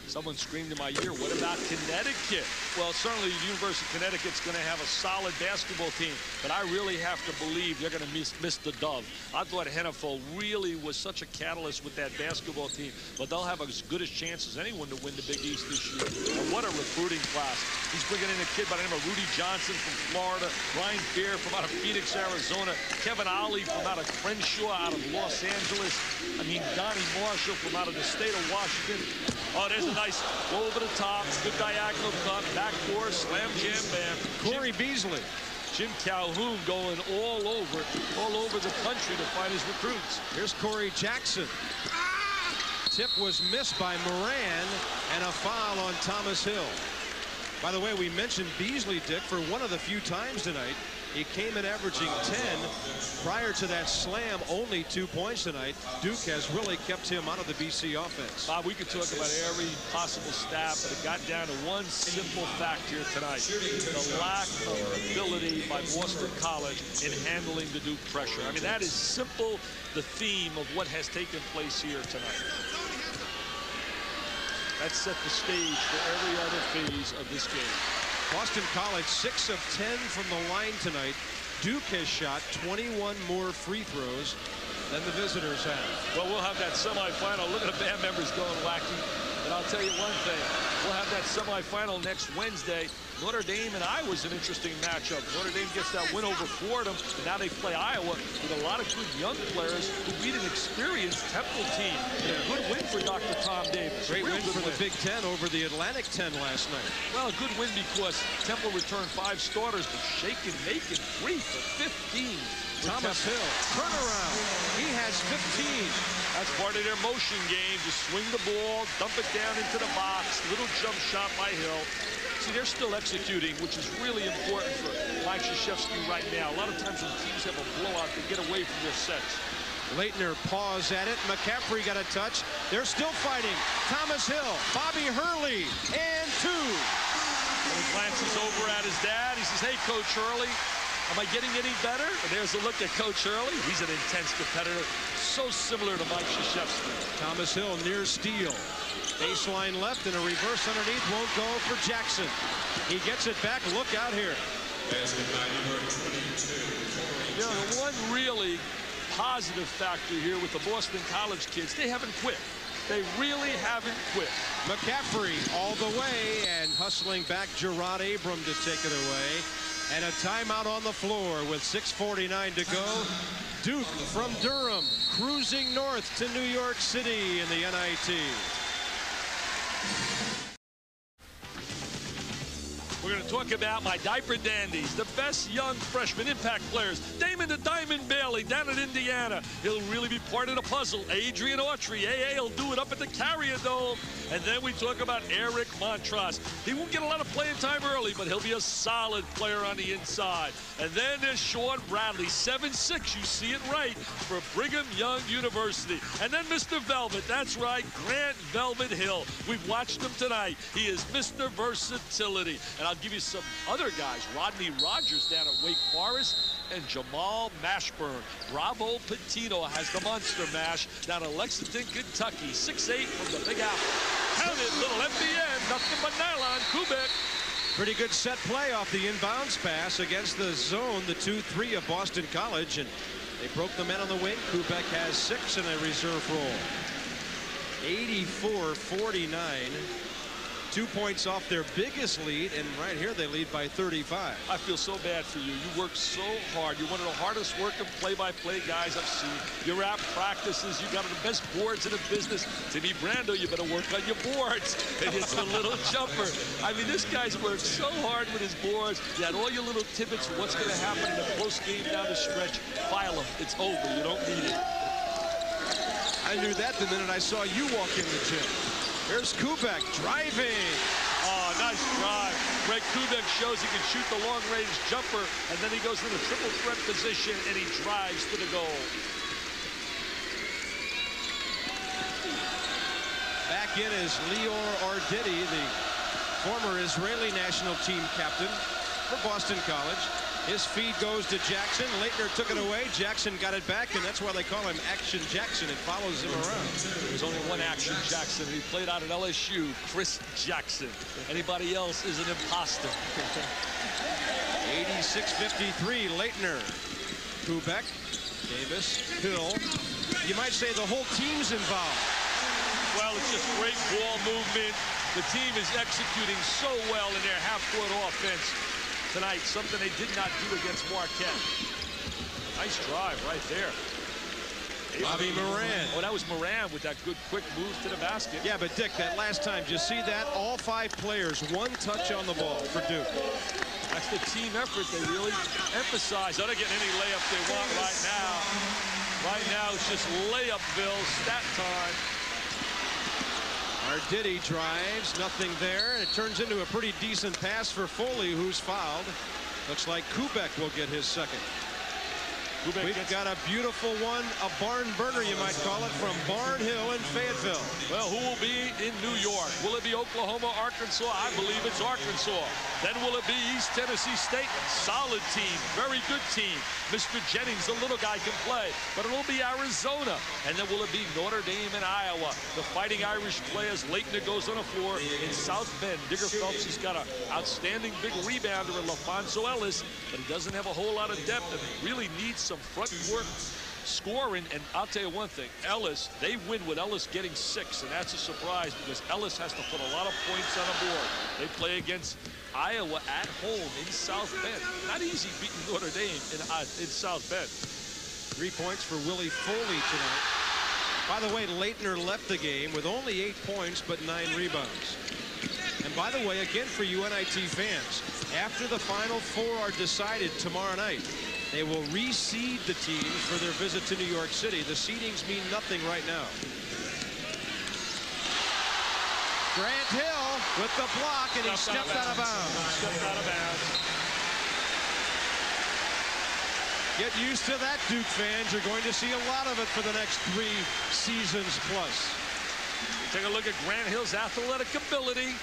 Someone screamed in my ear, what about Connecticut? Well, certainly the University of Connecticut's going to have a solid basketball team, but I really have to believe they're going to miss the dove. I thought Hennefeld really was such a catalyst with that basketball team, but they'll have as good a chance as anyone to win the Big East this year. And what a recruiting class. He's bringing in a kid by the name of Rudy Johnson from Florida, Ryan Fair from out of Phoenix, Arizona, Kevin Ollie from out of Crenshaw, out of Los Angeles. I mean, Donnie Marshall from out of the state of Washington. Oh, there's a nice go over the top, good diagonal cut, backdoor, slam jam, bam. Corey Beasley. Jim Calhoun going all over the country to find his recruits. Here's Corey Jackson. Tip was missed by Moran, and a foul on Thomas Hill. By the way, we mentioned Beasley, Dick, for one of the few times tonight. He came in averaging 10. Prior to that slam, only 2 points tonight. Duke has really kept him out of the BC offense. Bob, we could talk about every possible stat, but it got down to one simple fact here tonight. The lack of ability by Boston College in handling the Duke pressure. I mean, that is simple, the theme of what has taken place here tonight. That set the stage for every other phase of this game. Boston College 6 of 10 from the line tonight. Duke has shot 21 more free throws than the visitors have. Well, we'll have that semifinal. Look at the band members going wacky. And I'll tell you one thing. We'll have that semifinal next Wednesday. Notre Dame and Iowa is an interesting matchup. Notre Dame gets that win over Fordham, and now they play Iowa with a lot of good young players who beat an experienced Temple team. And a good win for Dr. Tom Davis. Great win for the Big Ten over the Atlantic 10 last night. Well, a good win because Temple returned 5 starters, but shaking, making 3 for 15. Thomas Hill, turnaround. He has 15. That's part of their motion game. Just swing the ball, dump it down into the box. Little jump shot by Hill. See, they're still executing, which is really important for Mike Krzyzewski right now. A lot of times when teams have a blowout, they get away from their sets. Leitner paws at it. McCaffrey got a touch. They're still fighting. Thomas Hill, Bobby Hurley, and 2. And he glances over at his dad. He says, hey, Coach Hurley, am I getting any better? And there's a look at Coach Hurley. He's an intense competitor, so similar to Mike Krzyzewski. Thomas Hill near steal. Baseline left and a reverse underneath won't go for Jackson. He gets it back. Look out here. You know, the one really positive factor here with the Boston College kids, they haven't quit. They really haven't quit. McCaffrey all the way and hustling back Gerard Abram to take it away. And a timeout on the floor with 6:49 to go. Duke from Durham cruising north to New York City in the NIT. We're going to talk about my diaper dandies, the best young freshman impact players. Damon the Diamond Bailey down at Indiana. He'll really be part of the puzzle. Adrian Autry, AA, will do it up at the Carrier Dome. And then we talk about Eric Montross. He won't get a lot of playing time early, but he'll be a solid player on the inside. And then there's Sean Bradley, 7'6", you see it right, for Brigham Young University. And then Mr. Velvet, that's right, Grant Velvet Hill. We've watched him tonight. He is Mr. Versatility. And I'll give you some other guys. Rodney Rogers down at Wake Forest and Jamal Mashburn. Bravo Patino has the monster mash down at Lexington, Kentucky. 6'8" from the Big Apple. Count it, little MBN, nothing but nylon, Kubik. Pretty good set play off the inbounds pass against the zone, the 2-3 of Boston College, and they broke the men on the wing. Kubek has 6 in a reserve role. 84-49. 2 points off their biggest lead, and right here they lead by 35. I feel so bad for you. You work so hard. You're one of the hardest working play-by-play guys I've seen. You're at practices. You got the best boards in the business. Timmy Brando, you better work on your boards. And it's a little jumper. I mean, this guy's worked so hard with his boards. You had all your little tidbits of what's going to happen in a close game down the stretch. File them. It's over. You don't need it. I knew that the minute I saw you walk in the gym. Here's Kubek driving. Oh, nice drive. Greg Kubek shows he can shoot the long-range jumper, and then he goes in a triple threat position, and he drives to the goal. Back in is Lior Arditi, the former Israeli national team captain for Boston College. His feed goes to Jackson. Leitner took it away. Jackson got it back, and that's why they call him Action Jackson. It follows him around. There's only one Action Jackson, and he played out at LSU, Chris Jackson. Anybody else is an imposter. 86-53, Leitner. Kubek, Davis, Hill. You might say the whole team's involved. Well, it's just great ball movement. The team is executing so well in their half-court offense tonight, something they did not do against Marquette. Nice drive right there. Bobby Moran. Oh, that was Moran with that good quick move to the basket. Yeah, but Dick, that last time, did you see that? All 5 players, 1 touch on the ball for Duke. That's the team effort they really emphasize. They're not getting any layup they want right now. Right now, it's just layupville, stat time. Arditi drives, nothing there, and it turns into a pretty decent pass for Foley, who's fouled. Looks like Kubek will get his second. We've got a beautiful one, a barn burner, you might call it, from Barnhill in Fayetteville. Well, who will be in New York? Will it be Oklahoma, Arkansas? I believe it's Arkansas. Then will it be East Tennessee State? Solid team, very good team. Mr. Jennings, the little guy, can play, but it'll be Arizona. And then will it be Notre Dame and Iowa? The Fighting Irish players. Leitner goes on the floor in South Bend. Digger Phelps has got an outstanding big rebounder in LaFonso Ellis, but he doesn't have a whole lot of depth and really needs some front court scoring. And I'll tell you one thing, Ellis, they win with Ellis getting 6, and that's a surprise because Ellis has to put a lot of points on the board. They play against Iowa at home in South Bend. Not easy beating Notre Dame in South Bend. 3 points for Willie Foley tonight. By the way, Leitner left the game with only 8 points but 9 rebounds. And by the way, again for you NIT fans, after the Final 4 are decided tomorrow night, they will reseed the teams for their visit to New York City. The seedings mean nothing right now. Grant Hill with the block, and he stepped out of bounds. Stepped out of bounds. Get used to that, Duke fans. You're going to see a lot of it for the next 3 seasons plus. Take a look at Grant Hill's athletic ability.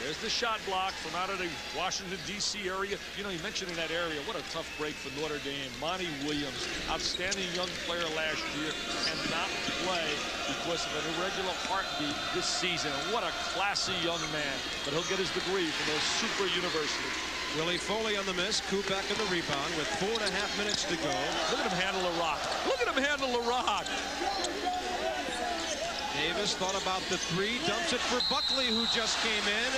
There's the shot block from out of the Washington, D.C. area. You know, you mentioned in that area, what a tough break for Notre Dame. Monty Williams, outstanding young player last year, cannot play because of an irregular heartbeat this season. What a classy young man. But he'll get his degree from a super university. Willie Foley on the miss. Kubek on the rebound with 4.5 minutes to go. Look at him handle the rock. Look at him handle the rock. Davis thought about the 3, dumps it for Buckley, who just came in,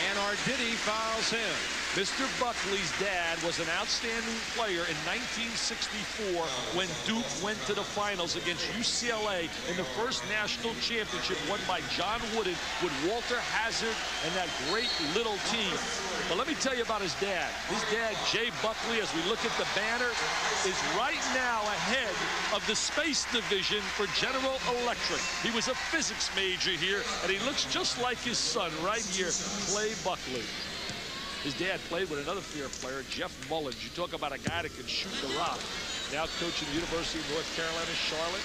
and Arditi fouls him. Mr. Buckley's dad was an outstanding player in 1964 when Duke went to the finals against UCLA in the first national championship won by John Wooden with Walter Hazard and that great little team. But let me tell you about his dad. His dad, Jay Buckley, as we look at the banner, is right now ahead of the space division for General Electric. He was a physics major here, and he looks just like his son right here, Clay Buckley. His dad played with another fair player, Jeff Mullins. You talk about a guy that can shoot the rock. Now coaching the University of North Carolina, Charlotte.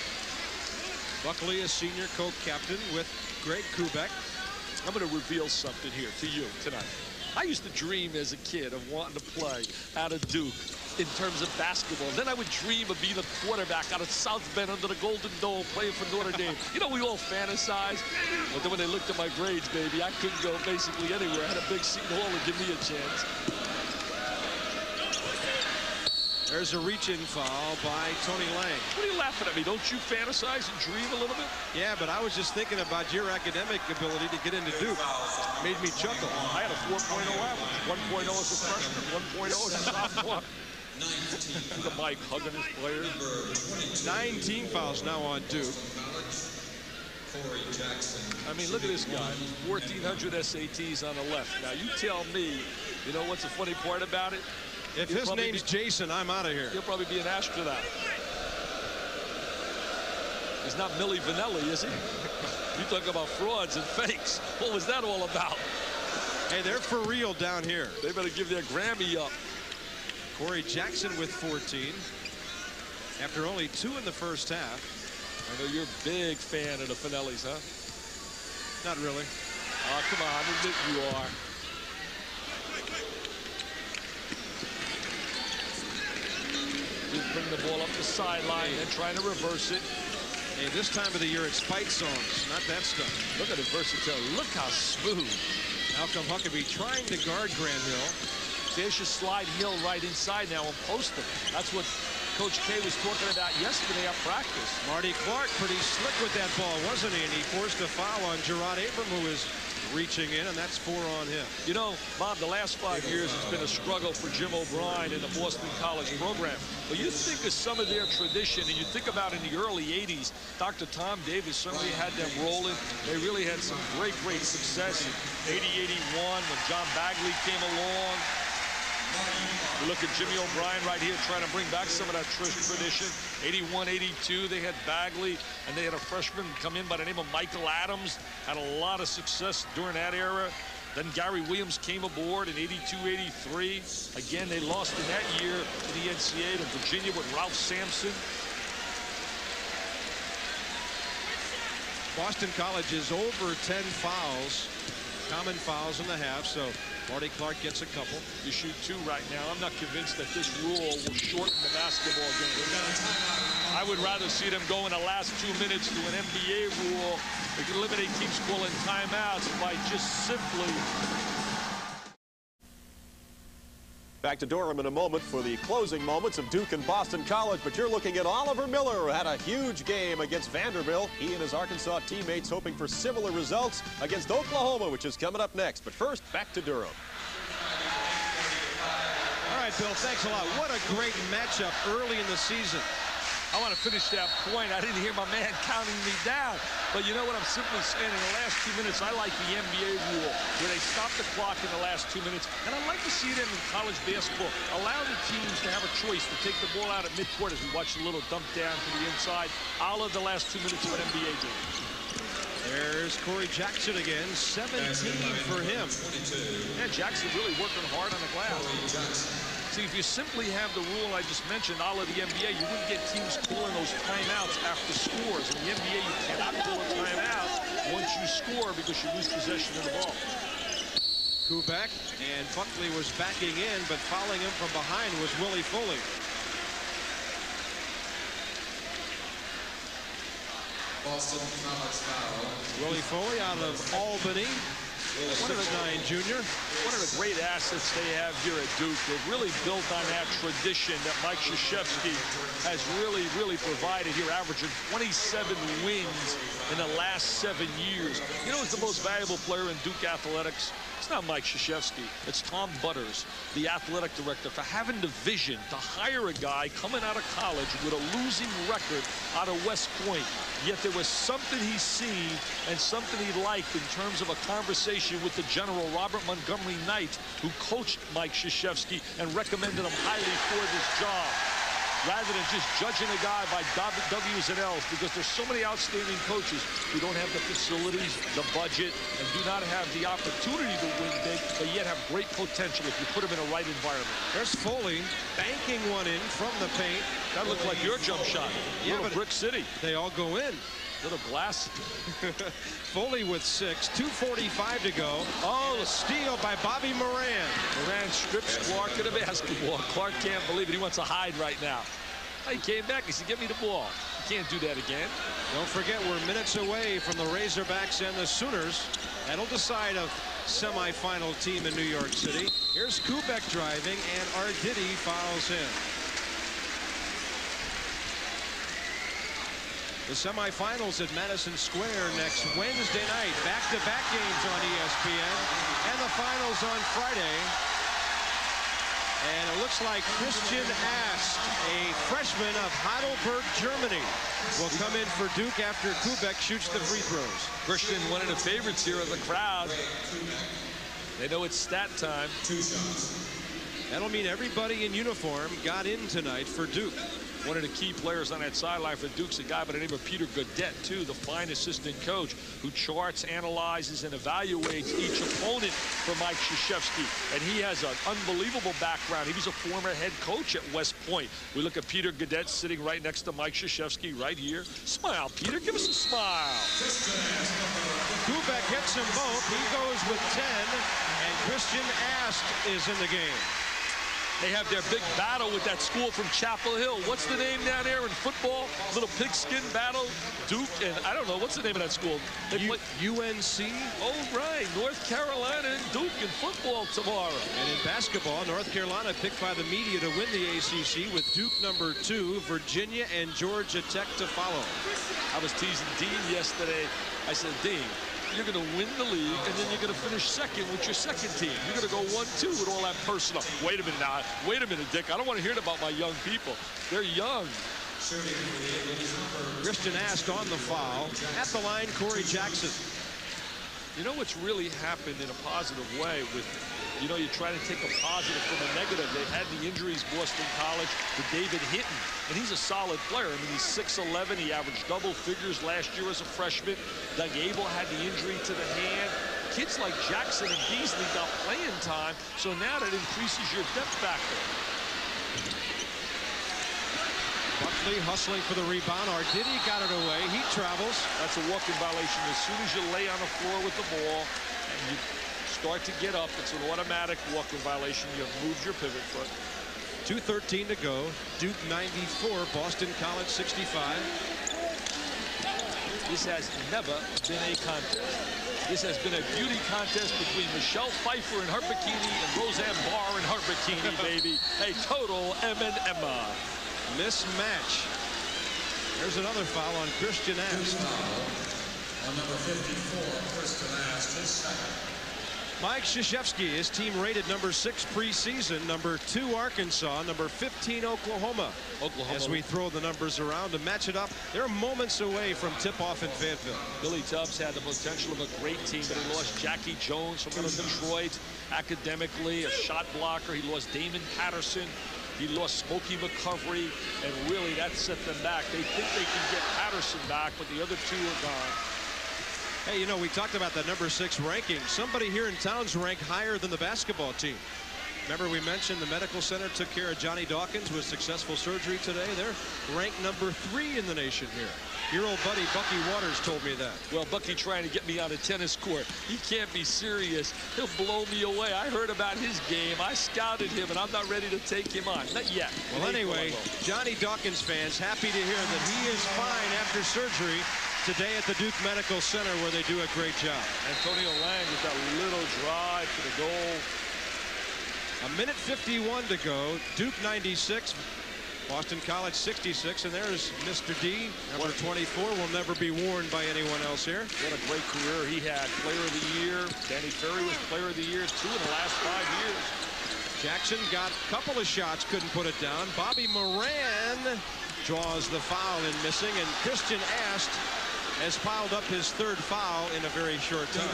Buckley, a senior co-captain with Greg Kubek. I'm going to reveal something here to you tonight. I used to dream as a kid of wanting to play out of Duke in terms of basketball. Then I would dream of being a quarterback out of South Bend under the Golden Dome playing for Notre Dame. You know, we all fantasize. But then when they looked at my grades, baby, I couldn't go basically anywhere. I had a big Seton Hall to give me a chance. There's a reach-in foul by Tony Lang. What are you laughing at me? Don't you fantasize and dream a little bit? Yeah, but I was just thinking about your academic ability to get into Duke. Made me chuckle. I had a 4.0 average. 1.0 as a freshman, 1.0 as a sophomore. The Mike hugging his players. 19 fouls now on Duke. I mean, look at this guy. 1,400 SATs on the left. Now, you tell me, you know what's the funny part about it? If his name's Jason, I'm out of here. He'll probably be an astronaut. He's not Milli Vanilli, is he? You talk about frauds and fakes. What was that all about? Hey, they're for real down here. They better give their Grammy up. Corey Jackson with 14. After only 2 in the first half. I know you're a big fan of the Finellis, huh? Not really. Oh, come on, admit you are. Bring the ball up the sideline and trying to reverse it. Hey, this time of the year, it's fight songs, not that stuff. Look at the versatility. Look how smooth. Malcolm Huckabee trying to guard Grant Hill. They should slide Hill right inside now and post him. That's what Coach K was talking about yesterday at practice. Marty Clark pretty slick with that ball, wasn't he? And he forced a foul on Gerard Abram, who is reaching in, and that's 4 on him. You know, Bob, the last 5 years it's been a struggle for Jim O'Brien and the Boston College program. But you think of some of their tradition, and you think about in the early 80s, Dr. Tom Davis certainly had them rolling. They really had some great success in 80-81 when John Bagley came along. You look at Jimmy O'Brien right here trying to bring back some of that tradition. 81-82, they had Bagley, and they had a freshman come in by the name of Michael Adams. Had a lot of success during that era. Then Gary Williams came aboard in 82-83. Again, they lost in that year to the NCAA to Virginia with Ralph Sampson. Boston College is over 10 fouls, common fouls in the half, so Marty Clark gets a couple. You shoot 2 right now. I'm not convinced that this rule will shorten the basketball game. I would rather see them go in the last 2 minutes to an NBA rule. They can eliminate teams calling timeouts by just simply. Back to Durham in a moment for the closing moments of Duke and Boston College, but you're looking at Oliver Miller, who had a huge game against Vanderbilt. He and his Arkansas teammates hoping for similar results against Oklahoma, which is coming up next. But first, back to Durham. All right, Bill, thanks a lot. What a great matchup early in the season. I want to finish that point. I didn't hear my man counting me down. But you know what I'm simply saying? In the last 2 minutes, I like the NBA rule where they stop the clock in the last 2 minutes. And I like to see it in college basketball. Allow the teams to have a choice to take the ball out at midcourt as we watch a little dump down to the inside. I'll love the last 2 minutes of an NBA game. There's Corey Jackson again, 17 for him. Yeah, Jackson really working hard on the glass. See, if you simply have the rule I just mentioned, all of the NBA, you wouldn't get teams calling those timeouts after scores. In the NBA, you cannot call a timeout once you score because you lose possession of the ball. Kubek, and Buckley was backing in, but fouling him from behind was Willie Foley. Boston College foul. Willie Foley out of Albany. 6'9" junior. One of the great assets they have here at Duke. They've really built on that tradition that Mike Krzyzewski has really provided here, averaging 27 wins in the last 7 years. You know who's the most valuable player in Duke athletics? It's not Mike Krzyzewski. It's Tom Butters, the athletic director, for having the vision to hire a guy coming out of college with a losing record out of West Point. Yet there was something he seen and something he liked in terms of a conversation with the general, Robert Montgomery Knight, who coached Mike Krzyzewski and recommended him highly for this job, rather than just judging a guy by W's and L's, because there's so many outstanding coaches who don't have the facilities, the budget, and do not have the opportunity to win big, but yet have great potential if you put them in a right environment. There's Foley banking one in from the paint. That looked like your jump shot. Yeah, but Brick City. They all go in. Little glass. Foley with 6, 2:45 to go. Oh, a steal by Bobby Moran. Moran strips Clark of the basketball. Clark can't believe it. He wants to hide right now. He came back. He said, "Give me the ball." You can't do that again. Don't forget, we're minutes away from the Razorbacks and the Sooners. That'll decide a semifinal team in New York City. Here's Kubek driving, and Arditi fouls him. The semifinals at Madison Square next Wednesday night. Back-to-back games on ESPN. And the finals on Friday. And it looks like Christian Ast, a freshman of Heidelberg, Germany, will come in for Duke after Kubek shoots the free throws. Christian, one of the favorites here of the crowd. They know it's stat time. That'll mean everybody in uniform got in tonight for Duke. One of the key players on that sideline for Duke's a guy by the name of Peter Godet, too, the fine assistant coach who charts, analyzes, and evaluates each opponent for Mike Krzyzewski. And he has an unbelievable background. He was a former head coach at West Point. We look at Peter Godet sitting right next to Mike Krzyzewski right here. Smile, Peter. Give us a smile. Kubek hits them both. He goes with 10, and Christian Ast is in the game. They have their big battle with that school from Chapel Hill. What's the name down there in football? Little pigskin battle. Duke and I don't know. What's the name of that school? They play UNC? Oh, right. North Carolina and Duke in football tomorrow. And in basketball, North Carolina picked by the media to win the ACC with Duke #2, Virginia and Georgia Tech to follow. I was teasing Dean yesterday. I said, Dean, you're going to win the league, and then you're going to finish second with your second team. You're going to go 1-2 with all that personal. Wait a minute now. Wait a minute, Dick. I don't want to hear it about my young people. They're young. Christian Ast on the foul. At the line, Corey Jackson. You know what's really happened in a positive way with, you know, you try to take a positive from a negative. They had the injuries, Boston College, to David Hinton, and he's a solid player. I mean, he's 6'11". He averaged double figures last year as a freshman. Doug Abel had the injury to the hand. Kids like Jackson and Beasley got playing time, so now that increases your depth factor. Buckley hustling for the rebound. Arditi got it away. He travels. That's a walking violation. As soon as you lay on the floor with the ball and you start to get up, it's an automatic walking violation. You have moved your pivot foot. 2:13 to go. Duke 94, Boston College 65. This has never been a contest. This has been a beauty contest between Michelle Pfeiffer in her bikini and Roseanne Barr in her bikini, baby. A total M&Emma. Mismatch. There's another foul on Christian Ast. On number 54, Christian Ast, his second. Mike Krzyzewski, his team rated #6 preseason, #2 Arkansas, #15 Oklahoma. As we throw the numbers around to match it up, they're moments away from tip-off in Fayetteville. Billy Tubbs had the potential of a great team, but he lost Jackie Jones from Detroit. Academically, a shot blocker. He lost Damon Patterson. He lost Smokey McCovery, and really that set them back. They think they can get Patterson back, but the other two are gone. Hey, you know, we talked about that #6 ranking. Somebody here in town's ranked higher than the basketball team. Remember we mentioned the medical center took care of Johnny Dawkins with successful surgery today. They're ranked #3 in the nation here. Your old buddy Bucky Waters told me that. Well, Bucky trying to get me on a tennis court. He can't be serious. He'll blow me away. I heard about his game. I scouted him, and I'm not ready to take him on. Not yet. Well, anyway, Johnny Dawkins fans happy to hear that he is fine after surgery today at the Duke Medical Center, where they do a great job. Antonio Lang with that little drive to the goal. 1:51 to go. Duke 96. Boston College 66, and there's Mr. D, number 24, will never be worn by anyone else here. What a great career he had. Player of the year. Danny Ferry was player of the year, 2 in the last 5 years. Jackson got a couple of shots, couldn't put it down. Bobby Moran draws the foul in missing, and Christian Ast has piled up his 3rd foul in a very short time.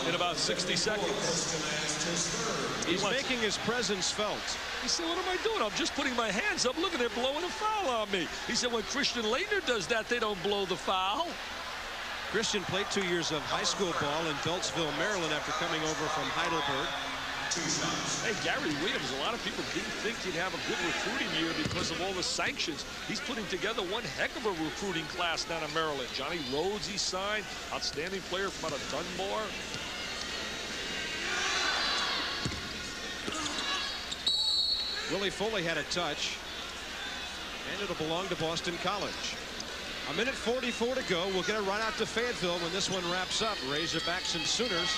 In about 60 seconds. He's making his presence felt. He said, what am I doing? I'm just putting my hands up. Look at they're blowing a foul on me. He said, when Christian Leitner does that, they don't blow the foul. Christian played 2 years of high school ball in Beltsville, Maryland after coming over from Heidelberg. Hey, Gary Williams, a lot of people didn't think he'd have a good recruiting year because of all the sanctions. He's putting together one heck of a recruiting class down in Maryland. Johnny Rhodes he signed, outstanding player from out of Dunbar. Willie Foley had a touch, and it'll belong to Boston College. A minute 44 to go. We'll get a run out to Fayetteville when this one wraps up. Razorbacks and Sooners.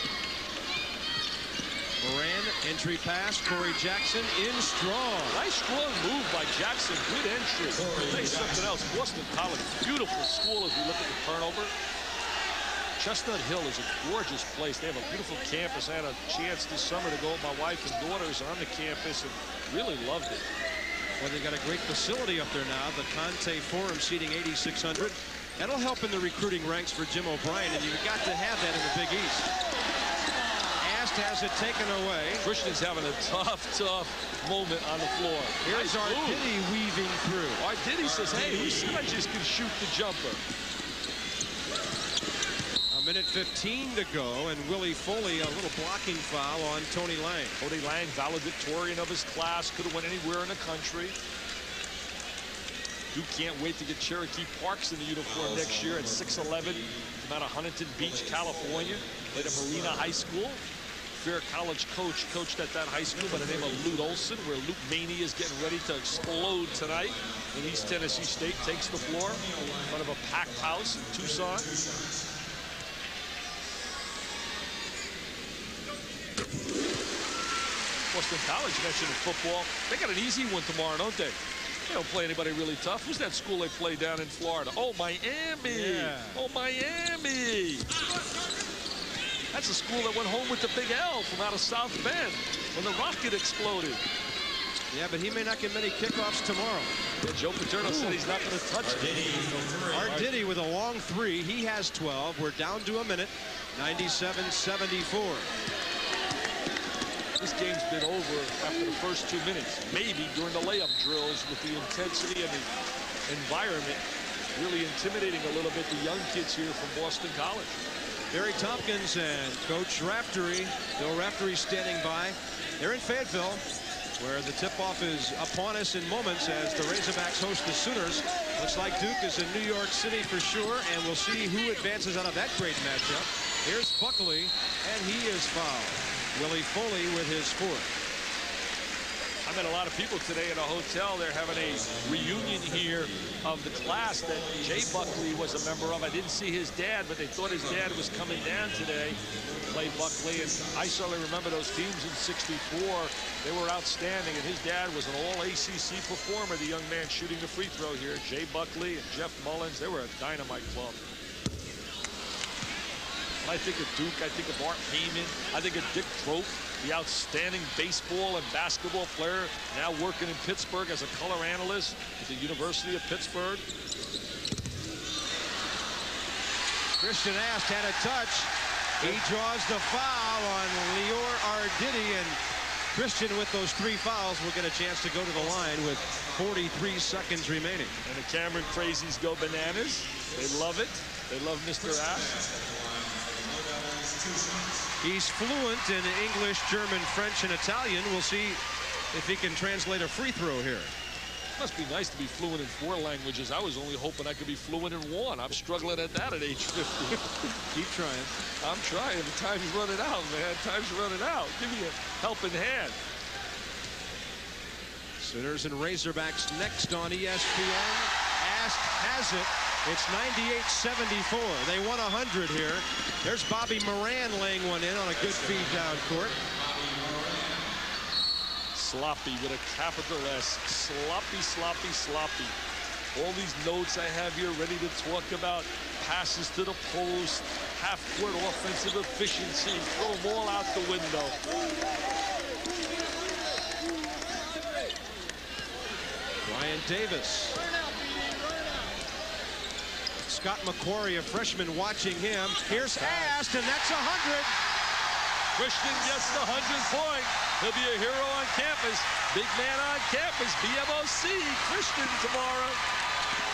Moran, entry pass. Corey Jackson in strong. Nice strong move by Jackson. Good entry. I'll tell you something else. Boston College, beautiful school as we look at the turnover. Chestnut Hill is a gorgeous place. They have a beautiful campus. I had a chance this summer to go with my wife and daughters on the campus and really loved it. Well, they got a great facility up there now. The Conte Forum seating 8,600. That'll help in the recruiting ranks for Jim O'Brien, and you've got to have that in the Big East. Ast has it taken away. Christian's having a tough moment on the floor. Here's Arditi weaving through. Arditi says, hey, who said I just can shoot the jumper? A minute 15 to go, and Willie Foley, a little blocking foul on Tony Lang. Tony Lang, valedictorian of his class, could have went anywhere in the country. Duke can't wait to get Cherokee Parks in the uniform next year at 6'11", from out of Huntington Beach, California. Played at Marina High School. Fair College coach coached at that high school by the name of Lute Olson, where Luke Maney is getting ready to explode tonight when East Tennessee State takes the floor in front of a packed house in Tucson. Boston College mentioned in football. They got an easy one tomorrow, don't they? They don't play anybody really tough. Who's that school they play down in Florida? Oh, Miami. Yeah. Oh, Miami. That's a school that went home with the big L from out of South Bend when the rocket exploded. Yeah, but he may not get many kickoffs tomorrow. Yeah, Joe Paterno said he's not going to touch it. Arditi with a long three. He has 12. We're down to a minute. 97-74. This game's been over after the first 2 minutes. Maybe during the layup drills with the intensity and the environment really intimidating a little bit the young kids here from Boston College. Barry Tompkins and Coach Raftery, Bill Raftery standing by. They're in Fayetteville, where the tip-off is upon us in moments as the Razorbacks host the Sooners. Looks like Duke is in New York City for sure, and we'll see who advances out of that great matchup. Here's Buckley, and he is fouled. Willie Foley with his fourth. I met a lot of people today at a hotel. They're having a reunion here of the class that Jay Buckley was a member of. I didn't see his dad, but they thought his dad was coming down today to play Buckley. And I certainly remember those teams in '64. They were outstanding, and his dad was an all-ACC performer, the young man shooting the free throw here. Jay Buckley and Jeff Mullins, they were a dynamite club. When I think of Duke, I think of Art Heyman. I think of Dick Trope, the outstanding baseball and basketball player, now working in Pittsburgh as a color analyst at the University of Pittsburgh. Christian Ast had a touch. He draws the foul on Lior Arditi, and Christian with those 3 fouls will get a chance to go to the line with 43 seconds remaining. And the Cameron crazies go bananas. They love it. They love Mr. Ast. He's fluent in English, German, French, and Italian. We'll see if he can translate a free throw here. Must be nice to be fluent in 4 languages. I was only hoping I could be fluent in 1. I'm struggling at that at age 50. Keep trying. I'm trying. The time's running out, man. Time's running out. Give me a helping hand. Sooners and Razorbacks next on ESPN. Ast has it. It's 98-74. They won 100 here. There's Bobby Moran laying one in on a good feed down court. Sloppy with a capital S. Sloppy, sloppy, sloppy. All these notes I have here ready to talk about. Passes to the post, half-court offensive efficiency. Throw them all out the window. Brian Davis. Scott McQuarrie, a freshman, watching him. Here's Ast, and that's 100. Christian gets the 100th point. He'll be a hero on campus. Big man on campus. BMOC. Christian tomorrow.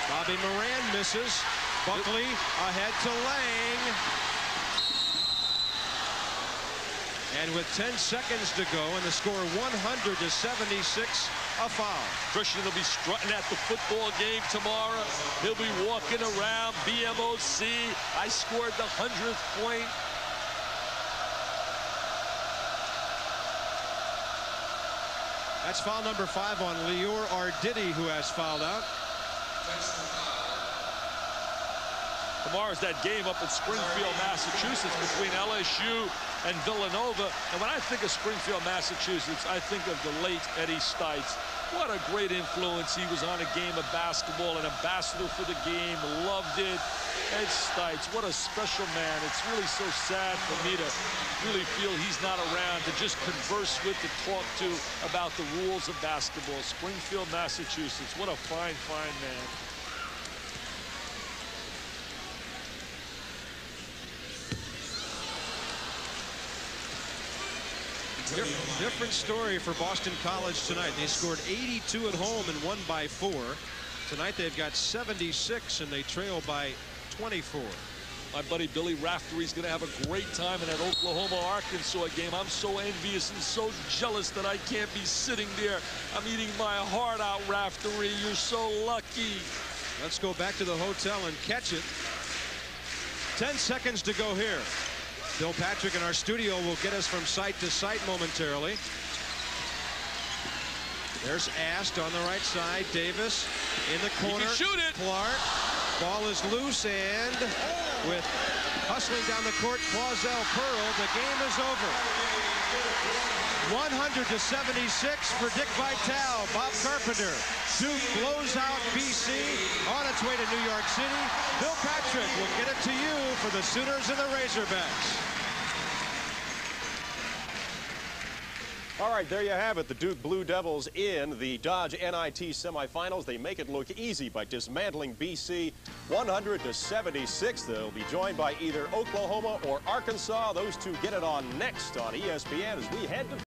Bobby Moran misses. Buckley ahead to Lang. And with 10 seconds to go and the score 100-76, a foul. Christian will be strutting at the football game tomorrow. He'll be walking around BMOC. I scored the 100th point. That's foul number 5 on Lior Arditi, who has fouled out. Tomorrow's that game up in Springfield, Massachusetts, between LSU and Villanova. And when I think of Springfield, Massachusetts, I think of the late Eddie Stites. What a great influence. He was on a game of basketball, an ambassador for the game, loved it. Ed Stites, what a special man. It's really so sad for me to really feel he's not around to just converse with, to talk to about the rules of basketball. Springfield, Massachusetts, what a fine, fine man. Different story for Boston College tonight. They scored 82 at home and won by 4. Tonight they've got 76 and they trail by 24. My buddy Billy Raftery's going to have a great time in that Oklahoma-Arkansas game. I'm so envious and so jealous that I can't be sitting there. I'm eating my heart out, Raftery. You're so lucky. Let's go back to the hotel and catch it. 10 seconds to go here. Bill Patrick in our studio will get us from site to site momentarily. There's Ast on the right side. Davis in the corner. He can shoot it. Clark. Ball is loose, and with hustling down the court, Clausel Pearl, the game is over. 100-76 for Dick Vitale. Bob Carpenter. Duke blows out BC on its way to New York City. Bill Patrick will get it to you for the Sooners and the Razorbacks. All right, there you have it. The Duke Blue Devils in the Dodge NIT semifinals. They make it look easy by dismantling BC 100-76. They'll be joined by either Oklahoma or Arkansas. Those two get it on next on ESPN as we head to